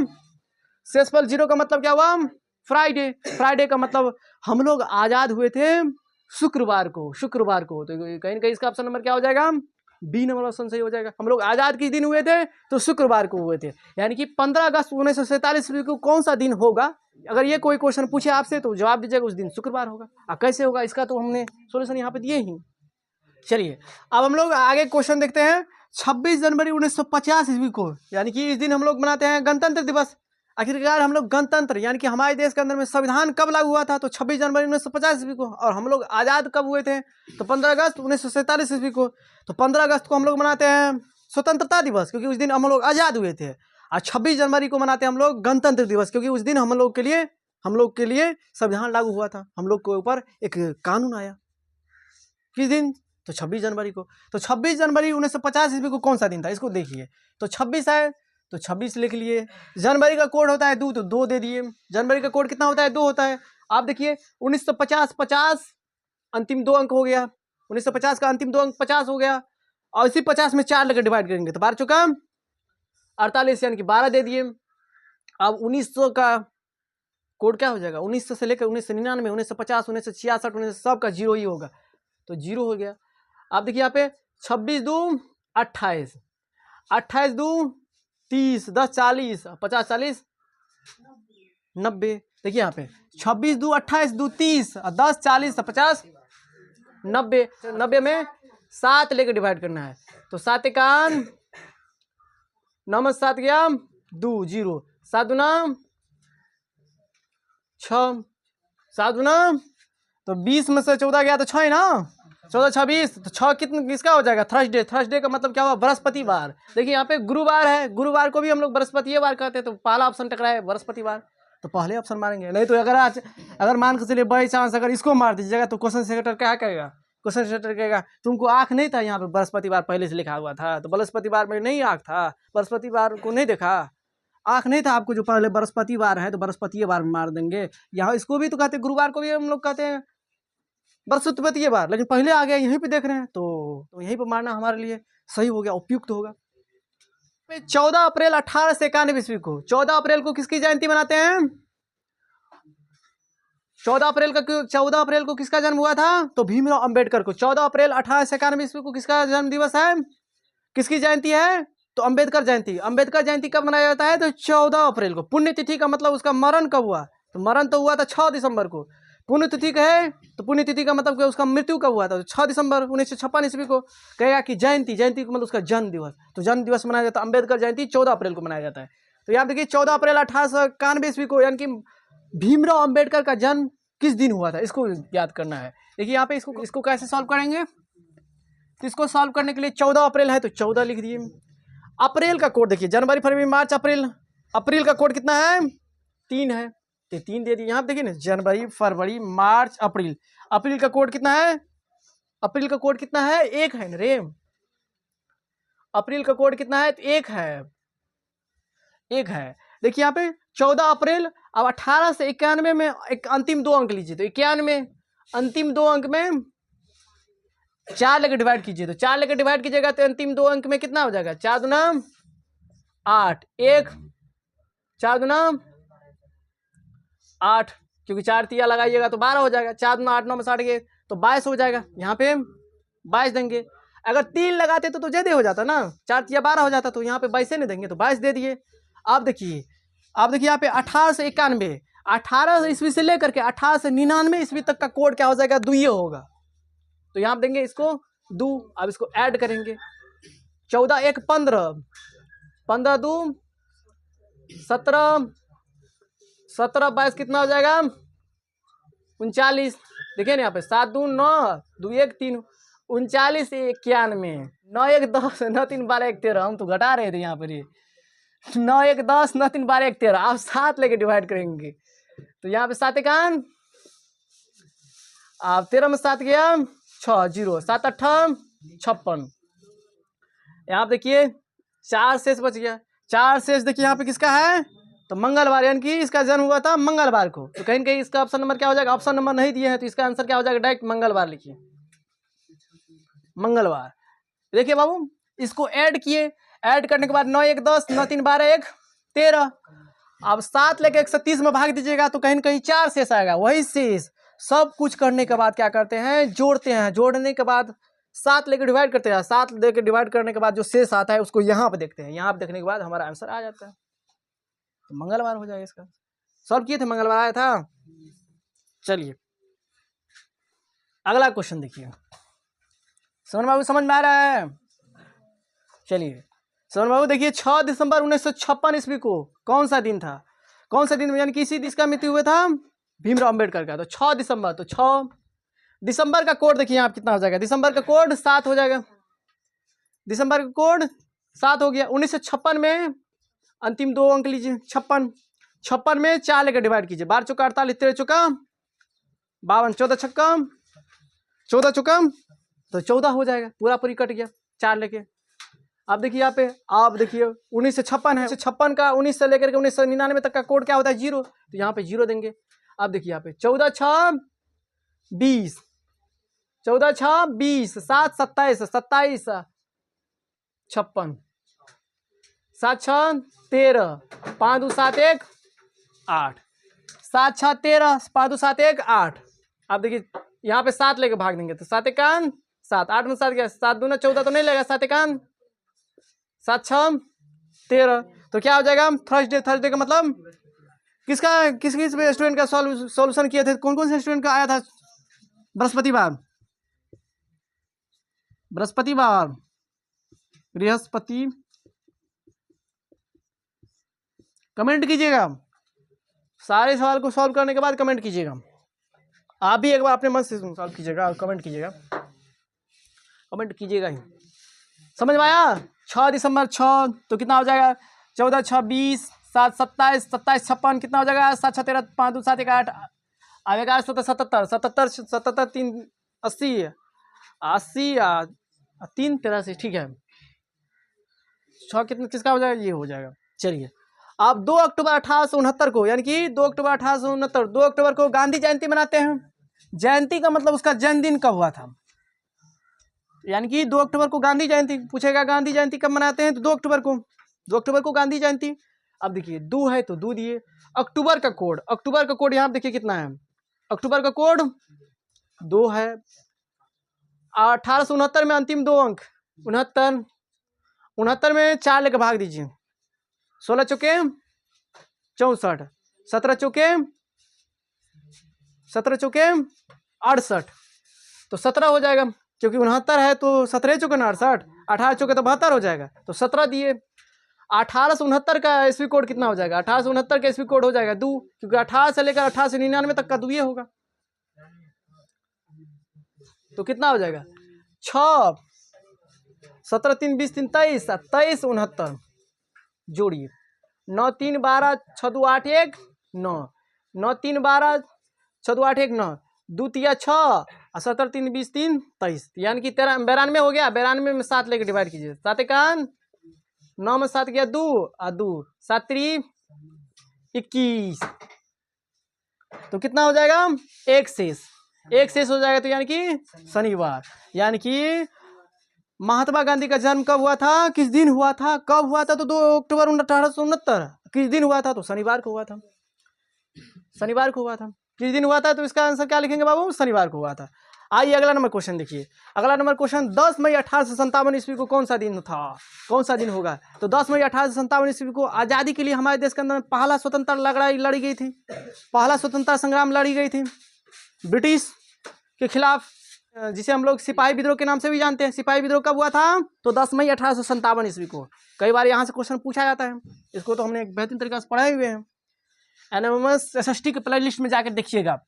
शेषफल 0 का मतलब क्या हुआ, फ्राइडे। फ्राइडे का मतलब हम लोग आज़ाद हुए थे शुक्रवार को, शुक्रवार को। तो कहीं ना कहीं इसका ऑप्शन नंबर क्या हो जाएगा, बी नंबर ऑप्शन सही हो जाएगा। हम लोग आज़ाद किस दिन हुए थे, तो शुक्रवार को हुए थे। यानी कि 15 अगस्त 1947 को कौन सा दिन होगा, अगर ये कोई क्वेश्चन पूछे आपसे तो जवाब दीजिएगा उस दिन शुक्रवार होगा। कैसे होगा इसका तो हमने सोल्यूशन यहाँ पे दिए ही। चलिए अब हम लोग आगे क्वेश्चन देखते हैं। 26 जनवरी 1950 ईस्वी को, यानी कि इस दिन हम लोग मनाते हैं गणतंत्र दिवस। आखिरकार हम लोग गणतंत्र यानी कि हमारे देश के अंदर में संविधान कब लागू हुआ था? तो 26 जनवरी 1950 ईस्वी को। और हम लोग आज़ाद कब हुए थे? तो 15 अगस्त 1947 ईस्वी को। तो 15 अगस्त को हम लोग मनाते हैं स्वतंत्रता दिवस, क्योंकि उस दिन हम लोग आज़ाद हुए थे। और 26 जनवरी को मनाते हैं हम लोग गणतंत्र दिवस, क्योंकि उस दिन हम लोग के लिए संविधान लागू हुआ था, हम लोग के ऊपर एक कानून आया। किस दिन? तो 26 जनवरी को। तो 26 जनवरी 1950 ईस्वी को कौन सा दिन था? इसको देखिए। तो 26 है तो 26 लिख लिए। जनवरी का कोड होता है 2, तो 2 दे दिए। जनवरी का कोड कितना होता है? 2 होता है। आप देखिए 1950 50 अंतिम 2 अंक हो गया। 1950 का अंतिम 2 अंक 50 हो गया। और इसी 50 में 4 लेकर डिवाइड करेंगे तो 12 चौका 48 यानी कि 12 दे दिए। अब 1900 का कोड क्या हो जाएगा? 1900 से लेकर 1999 1950 1966 1900 सब का 0 ही होगा, तो 0 हो गया। आप देखिए यहाँ पे 26 2 28 28 2 30 10 40 50 40 90। देखिए यहाँ पे 26 2 28 2 30 10 40 50 90। 90 में 7 लेकर डिवाइड करना है, तो 7 एकान 9 में 7 गया 2 0 7 दूना 6 7 दूना तो 20 में से 14 गया तो 6 है ना, 14 26 तो 6 किसका हो जाएगा? थर्सडे। थर्सडे का मतलब क्या हुआ? बृहस्पतिवार। देखिए यहाँ पे गुरुवार है, गुरुवार को भी हम लोग बृहस्पतिवार कहते हैं, तो पहला ऑप्शन टकरा है बृहस्पतिवार, तो पहले ऑप्शन मारेंगे। नहीं तो अगर मान के चलिए बाई चांस अगर इसको मार दीजिएगा तो क्वेश्चन सेक्रेटर क्या कहेगा? क्वेश्चन सेक्रेटर कहेगा तुमको आँख नहीं था यहाँ पे बृहस्पतिवार पहले से लिखा हुआ था, तो बृहस्पतिवार में नहीं आँख था, बृहस्पतिवार को नहीं देखा, आँख नहीं था आपको जो पहले बृहस्पतिवार है तो बृहस्पतिवार में मार देंगे। यहाँ इसको भी तो कहते हैं, गुरुवार को भी हम लोग कहते हैं बृहस्पतिवार, लेकिन पहले आ गया यहीं पे देख रहे हैं, तो यहीं पे मारना हमारे लिए सही हो गया, उपयुक्त होगा। 14 अप्रैल 1891 ईस्वी को, 14 अप्रैल को किसकी जयंती मनाते हैं? 14 अप्रैल को किसका जन्म हुआ था? तो भीमराव अंबेडकर को। 14 अप्रैल 1891 ईस्वी को किसका जन्म दिवस है? किसकी जयंती है? तो अंबेडकर जयंती। अंबेडकर जयंती कब मनाया जाता है? तो 14 अप्रैल को। पुण्यतिथि का मतलब उसका मरण कब हुआ? तो मरण तो हुआ था 6 दिसंबर को। पुण्यतिथि है तो पुण्यतिथि का मतलब उसका मृत्यु कब हुआ था? तो 6 दिसंबर 1956 ईस्वी को। कहेगा कि जयंती का मतलब उसका जन्म दिवस, तो जन्म दिवस मनाया जाता है। अंबेडकर जयंती 14 अप्रैल को मनाया जाता है। तो यहाँ देखिए 14 अप्रैल 1891 ईस्वी को, यानी कि भीमराव अंबेडकर का जन्म किस दिन हुआ था, इसको याद करना है। देखिए यहाँ पे इसको कैसे सॉल्व करेंगे? तो इसको सॉल्व करने के लिए 14 अप्रैल है तो 14 लिख दिए। अप्रैल का कोड देखिए, जनवरी फरवरी मार्च अप्रैल, अप्रैल का कोड कितना है? 3 है, तो 3 दे दिए। यहाँ देखिए ना, जनवरी फरवरी मार्च अप्रैल, अप्रैल का कोड कितना है? अप्रैल का कोड कितना है? 1 है ना रे, अप्रैल का कोड कितना है? 1 है, 1 है। देखिए यहाँ पे 14 अप्रैल। अब 18 से 91 में एक अंतिम 2 अंक लीजिए, तो 91 अंतिम 2 अंक में 4 लेकर डिवाइड कीजिए, तो 4 लेकर डिवाइड कीजिएगा तो अंतिम 2 अंक में कितना हो जाएगा? 4 दूना 8 1 4 दूना 8, क्योंकि 4 तिया लगाइएगा तो 12 हो जाएगा। 4 दूना 8 9 में 60 गए तो 22 हो जाएगा। यहाँ पे 22 देंगे। अगर 3 लगाते तो ज्यादा हो जाता ना, 4 तिया 12 हो जाता, तो यहाँ पे 22 नहीं देंगे तो 22 दे दिए। आप देखिए यहाँ पे 18 से 91, 18 ईस्वी से लेकर के 18 से 99 ईस्वी तक का कोड क्या हो जाएगा? 2 ही होगा, तो यहाँ देंगे इसको 2। अब इसको ऐड करेंगे, 14 1 15 15 2 17 17 22 कितना हो जाएगा? 39। देखिए ना यहाँ पे 7 2 9 2 1 3 39 91 9 1 10 9 3 12 1 13। हम तो घटा रहे थे यहाँ पर, ये 9 1 10 9 3 12 1 13। आप 7 लेके डिवाइड करेंगे तो यहाँ पे 7 1 आप 13 में 7 गया 6 0 7 8 56। यहाँ देखिए 4 शेष बच गया। 4 शेष देखिए यहाँ पे किसका है? तो मंगलवार, यानी कि इसका जन्म हुआ था मंगलवार को। तो कहीं कहीं इसका ऑप्शन नंबर क्या हो जाएगा? ऑप्शन नंबर नहीं दिए हैं, तो इसका आंसर क्या हो जाएगा? डायरेक्ट मंगलवार लिखिए, मंगलवार। देखिए बाबू, इसको ऐड किए, ऐड करने के बाद 9 1 10 9 3 12 1 13। अब 7 लेके 130 में भाग दीजिएगा तो कहीं न कहीं 4 शेष आएगा। वही शेष सब कुछ करने के बाद क्या करते हैं? जोड़ते हैं। जोड़ने के बाद 7 लेके डिवाइड करते हैं। 7 लेके डिवाइड करने के बाद जो शेष आता है उसको यहाँ पे देखते हैं। यहाँ पे देखने के बाद हमारा आंसर आ जाता है, तो मंगलवार हो जाएगा। इसका सॉल्व किए थे, मंगलवार आया था। चलिए अगला क्वेश्चन देखिए। सोन बाबू समझ में आ रहा है? चलिए सोन बाबू देखिए, 6 दिसंबर 1956 ईस्वी को कौन सा दिन था? कौन सा दिन, यानी किसी इसका मृत्यु हुआ था, भीमराव अम्बेडकर का। तो 6 दिसंबर, तो 6 दिसंबर का कोड देखिए आप कितना हो जाएगा, दिसंबर का कोड 7 हो जाएगा, दिसंबर का कोड 7 हो गया। 1956 में अंतिम 2 अंक लीजिए, 56 में 4 लेकर डिवाइड कीजिए, 12 चौका 48, 13 चौका 52, 14 छक्का 14 चौका, तो 14 हो जाएगा, पूरा पूरी कट गया 4 लेके। अब देखिए यहाँ पे, आप देखिए 1956 है, 1956 का 19 से लेकर के 1999 तक का कोड क्या होता है, 0, तो यहाँ पे 0 देंगे। अब देखिए यहाँ पे 14 6 20, 14 6 20, 7 27, 27 56, 7 6 13, 5 2 7 1 8, 7 6 13, 5 2 7 1 8। अब देखिए यहाँ पे 7 लेके भाग देंगे, तो 7 1 7, 8 में 7 गया, 7 दूना 14 तो नहीं लगेगा, 7 1 7 6 13, तो क्या हो जाएगा, थर्सडे। थर्सडे का मतलब किसका, किस किस स्टूडेंट का सॉल्यूशन किए थे, कौन कौन से स्टूडेंट का आया था, बृहस्पतिवार, बृहस्पतिवार, बृहस्पति, कमेंट कीजिएगा, सारे सवाल को सॉल्व करने के बाद कमेंट कीजिएगा, आप भी एक बार अपने मन से सॉल्व कीजिएगा और कमेंट कीजिएगा, कमेंट कीजिएगा ही। समझ में आया? 6 दिसंबर 6, तो कितना हो जाएगा, 14 6 20, 7 27, 27 56, कितना हो जाएगा, 7 6 13, 5 2 7 1 8, आएगा 77, 77 3 80, 80 3 83, ठीक है। 6 कितना किसका हो जाएगा, ये हो जाएगा। चलिए आप 2 अक्टूबर 1869 को, यानी कि 2 अक्टूबर 1869, 2 अक्टूबर को गांधी जयंती मनाते हैं। जयंती का मतलब उसका जन्मदिन कब हुआ था, यानी कि 2 अक्टूबर को गांधी जयंती। पूछेगा गांधी जयंती कब मनाते हैं, तो 2 अक्टूबर को, 2 अक्टूबर को गांधी जयंती। अब देखिए 2 है तो 2 दिए। अक्टूबर का कोड, अक्टूबर का कोड यहाँ देखिए कितना है, अक्टूबर का कोड 2 है। 1869 में अंतिम 2 अंक 69, 69 में 4 लेकर भाग दीजिए, 16 चौके 64, 17 चौके 68, तो 17 हो जाएगा, क्योंकि 69 है तो 17 चौके 68, 18 चौके तो 72 हो जाएगा, तो 17 दिए। 1869 का ईस्वी कोड कितना हो जाएगा, 1869 का ईस्वी कोड हो जाएगा 2, क्योंकि 18 से लेकर 18 से 99 तक का 2 ये होगा, तो कितना हो जाएगा 6, 17 3 20 3 23, 23 69, जोड़िए 9 3 12 6 2 8 1 9, 9 3 12 6 2 8 1 9, 2 3 6, 17 3 20 3 23, यानी कि 92 हो गया। 92 में 7 लेके डिवाइड कीजिए, 7 1 9 में 7 गया 2 और 2 7 3 21, तो कितना हो जाएगा, एक शेष हो जाएगा, तो यानी कि शनिवार। यानी कि महात्मा गांधी का जन्म कब हुआ था, किस दिन हुआ था, कब हुआ था, तो 2 अक्टूबर 1869, किस दिन हुआ था, तो शनिवार को हुआ था, शनिवार को हुआ था। किस दिन हुआ था, तो इसका आंसर क्या लिखेंगे बाबू, शनिवार को हुआ था। आइए अगला नंबर क्वेश्चन देखिए, अगला नंबर क्वेश्चन 10 मई 1857 ईस्वी को कौन सा दिन था, कौन सा दिन होगा, तो 10 मई 1857 ईस्वी को आज़ादी के लिए हमारे देश के अंदर पहला स्वतंत्रता लड़ाई लड़ी गई थी, पहला स्वतंत्रता संग्राम लड़ी गई थी ब्रिटिश के खिलाफ, जिसे हम लोग सिपाही विद्रोह के नाम से भी जानते हैं। सिपाही विद्रोह कब हुआ था, तो 10 मई 1857 ईस्वी को। कई बार यहाँ से क्वेश्चन पूछा जाता है, इसको तो हमने एक बेहतरीन तरीके से पढ़ाए हुए हैं। एनएमएमएस एसएसटी के प्ले लिस्ट में जाकर देखिएगा आप,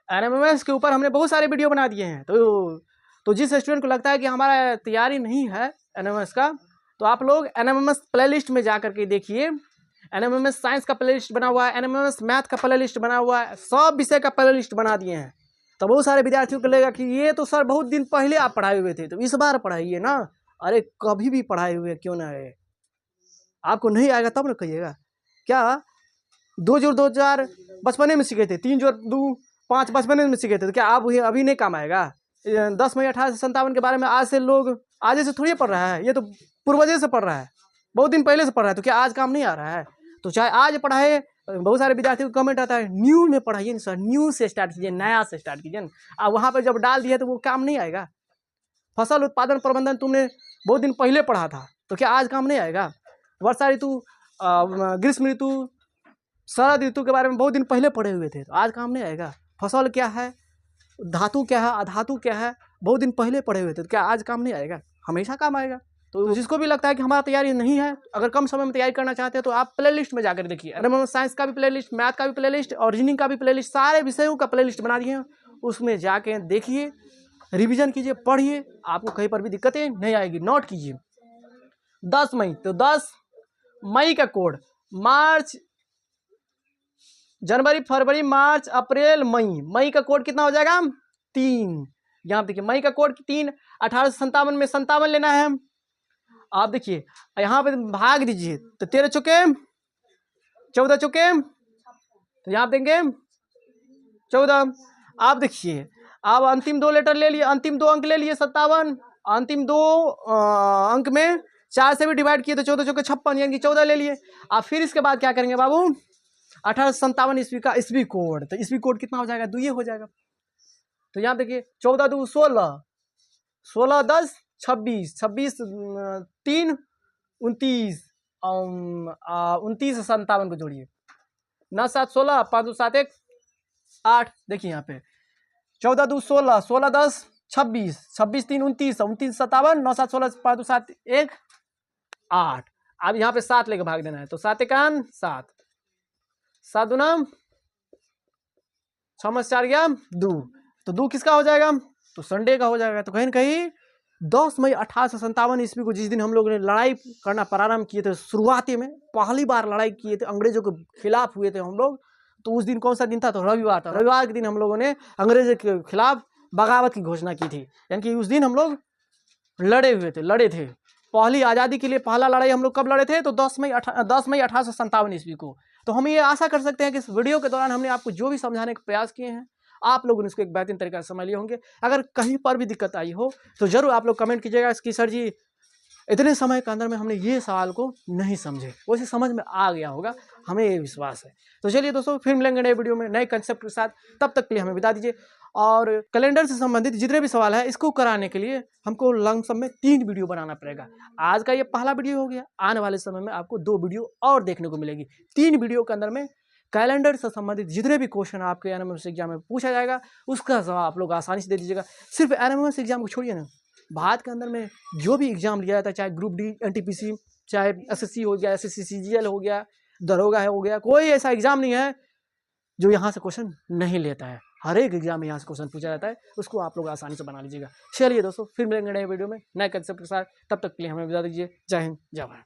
एनएमएमएस के ऊपर हमने बहुत सारे वीडियो बना दिए हैं। तो जिस स्टूडेंट को लगता है कि हमारा तैयारी नहीं है एनएमएमएस का, तो आप लोग एनएमएमएस प्ले लिस्ट में जा करके देखिए। एनएमएमएस साइंस का प्ले लिस्ट बना हुआ है, एनएमएमएस मैथ का प्ले लिस्ट बना हुआ है, सब विषय का प्ले लिस्ट बना दिए हैं। तो बहुत सारे विद्यार्थियों को लगेगा कि ये तो सर बहुत दिन पहले आप पढ़ाए हुए थे, तो इस बार पढ़ाइए ना। अरे कभी भी पढ़ाए हुए क्यों ना है, आपको नहीं आएगा तब ना कहिएगा। क्या 2 जोड़ 2 4 बचपने में सीखे थे, 3 जोड़ 2 5 बचपने में सीखे थे, तो क्या आप अभी नहीं काम आएगा। 10 मई 1857 के बारे में आज से लोग आज से थोड़ी पढ़ रहा है, ये तो पूर्वजे से पढ़ रहा है, बहुत दिन पहले से पढ़ रहा है, तो क्या आज काम नहीं आ रहा है। तो चाहे आज पढ़ाए, बहुत सारे विद्यार्थियों को कमेंट आता है न्यू में पढ़ाइए ना सर, न्यू से स्टार्ट कीजिए, नया से स्टार्ट कीजिए ना। अब वहाँ पर जब डाल दिया तो वो काम नहीं आएगा। फसल उत्पादन प्रबंधन तुमने बहुत दिन पहले पढ़ा था, तो क्या आज काम नहीं आएगा। वर्षा ऋतु, ग्रीष्म ऋतु, शरद ऋतु के बारे में बहुत दिन पहले पढ़े हुए थे, तो आज काम नहीं आएगा। फसल क्या है, धातु क्या है, अधातु क्या है, बहुत दिन पहले पढ़े हुए थे, तो क्या आज काम नहीं आएगा, हमेशा काम आएगा। तो जिसको भी लगता है कि हमारा तैयारी नहीं है, अगर कम समय में तैयारी करना चाहते हैं तो आप प्ले लिस्ट में जाकर देखिए। एनवायरमेंटल साइंस का भी प्ले लिस्ट, मैथ का भी प्ले लिस्ट और रीजनिंग का भी प्ले लिस्ट, सारे विषयों का प्ले लिस्ट बना दिए हैं। उसमें जाके देखिए, रिवीजन कीजिए, पढ़िए, आपको कहीं पर भी दिक्कतें नहीं आएगी। नोट कीजिए 10 मई, तो 10 मई का कोड मार्च, जनवरी, फरवरी, मार्च, अप्रैल, मई का कोड कितना हो जाएगा? 3। यहाँ देखिए मई का कोड 3, 1857 में 57 लेना है। आप देखिए यहाँ पे भाग दीजिए तो 13 चुके 14 चुके, तो यहाँ देंगे 14। आप देखिए आप अंतिम 2 लेटर ले लिए, अंतिम 2 अंक ले लिए 57, अंतिम 2 अंक में 4 से भी डिवाइड किए तो 14 चौके 56, यानी कि 14 ले लिए। आप फिर इसके बाद क्या करेंगे बाबू? 1857 ईस्वी का ईस्वी कोड, तो ईस्वी कोड कितना हो जाएगा? 2 ये हो जाएगा। तो यहाँ देखिए 14 2 16, 16 10 26, 26 3 29, 29 57 को जोड़िए, 9 7 16, 5 2 7 1 8। देखिए यहाँ पे 14 2 16, 16 10 26, 26 3 29, 29 57, 9 7 16, 5 2 7 1 8। अब यहाँ पे 7 लेके भाग देना है, तो 7 1 7, 7 दूना 6 4 गया 2, तो 2 किसका हो जाएगा? तो संडे का हो जाएगा। तो कहीं ना कहीं 10 मई 1857 ईस्वी को जिस दिन हम लोगों ने लड़ाई करना प्रारंभ किए थे, शुरुआती में पहली बार लड़ाई किए थे, अंग्रेजों के खिलाफ हुए थे हम लोग, तो उस दिन कौन सा दिन था? तो रविवार था। रविवार के दिन हम लोगों ने अंग्रेजों के खिलाफ बगावत की घोषणा की थी, यानी कि उस दिन हम लोग लड़े थे। पहली आज़ादी के लिए पहला लड़ाई हम लोग कब लड़े थे? तो 10 मई 1857 ईस्वी को। तो हम ये आशा कर सकते हैं कि इस वीडियो के दौरान हमने आपको जो भी समझाने का प्रयास किए हैं, आप लोगों ने इसको एक बेहतरीन तरीके से समझ लिए होंगे। अगर कहीं पर भी दिक्कत आई हो तो जरूर आप लोग कमेंट कीजिएगा कि सर जी इतने समय के अंदर में हमने ये सवाल को नहीं समझे, वैसे समझ में आ गया होगा, हमें ये विश्वास है। तो चलिए दोस्तों, फिर मिलेंगे नए वीडियो में नए कंसेप्ट के साथ, तब तक के लिए हमें विदा दीजिए। और कैलेंडर से संबंधित जितने भी सवाल है, इसको कराने के लिए हमको लमसम में 3 वीडियो बनाना पड़ेगा। आज का ये पहला वीडियो हो गया, आने वाले समय में आपको 2 वीडियो और देखने को मिलेगी। 3 वीडियो के अंदर में कैलेंडर से संबंधित जितने भी क्वेश्चन आपके एनएमएमएस एग्जाम में पूछा जाएगा, उसका जवाब आप लोग आसानी से दे दीजिएगा। सिर्फ एनएमएमएस एग्जाम को छोड़िए ना, भारत के अंदर में जो भी एग्जाम लिया जाता है, चाहे ग्रुप डी, एनटीपीसी, चाहे एसएससी हो गया, एसएससी सीजीएल हो गया, दरोगा हो गया, कोई ऐसा एग्जाम नहीं है जो यहाँ से क्वेश्चन नहीं लेता है। हर एक एग्जाम में यहाँ से क्वेश्चन पूछा जाता है, उसको आप लोग आसानी से बना लीजिएगा। चलिए दोस्तों, फिर मिलेंगे नए वीडियो में नए कंसेप्ट के साथ, तब तक के लिए हमें विदा दीजिए। जय हिंद, जय भारत।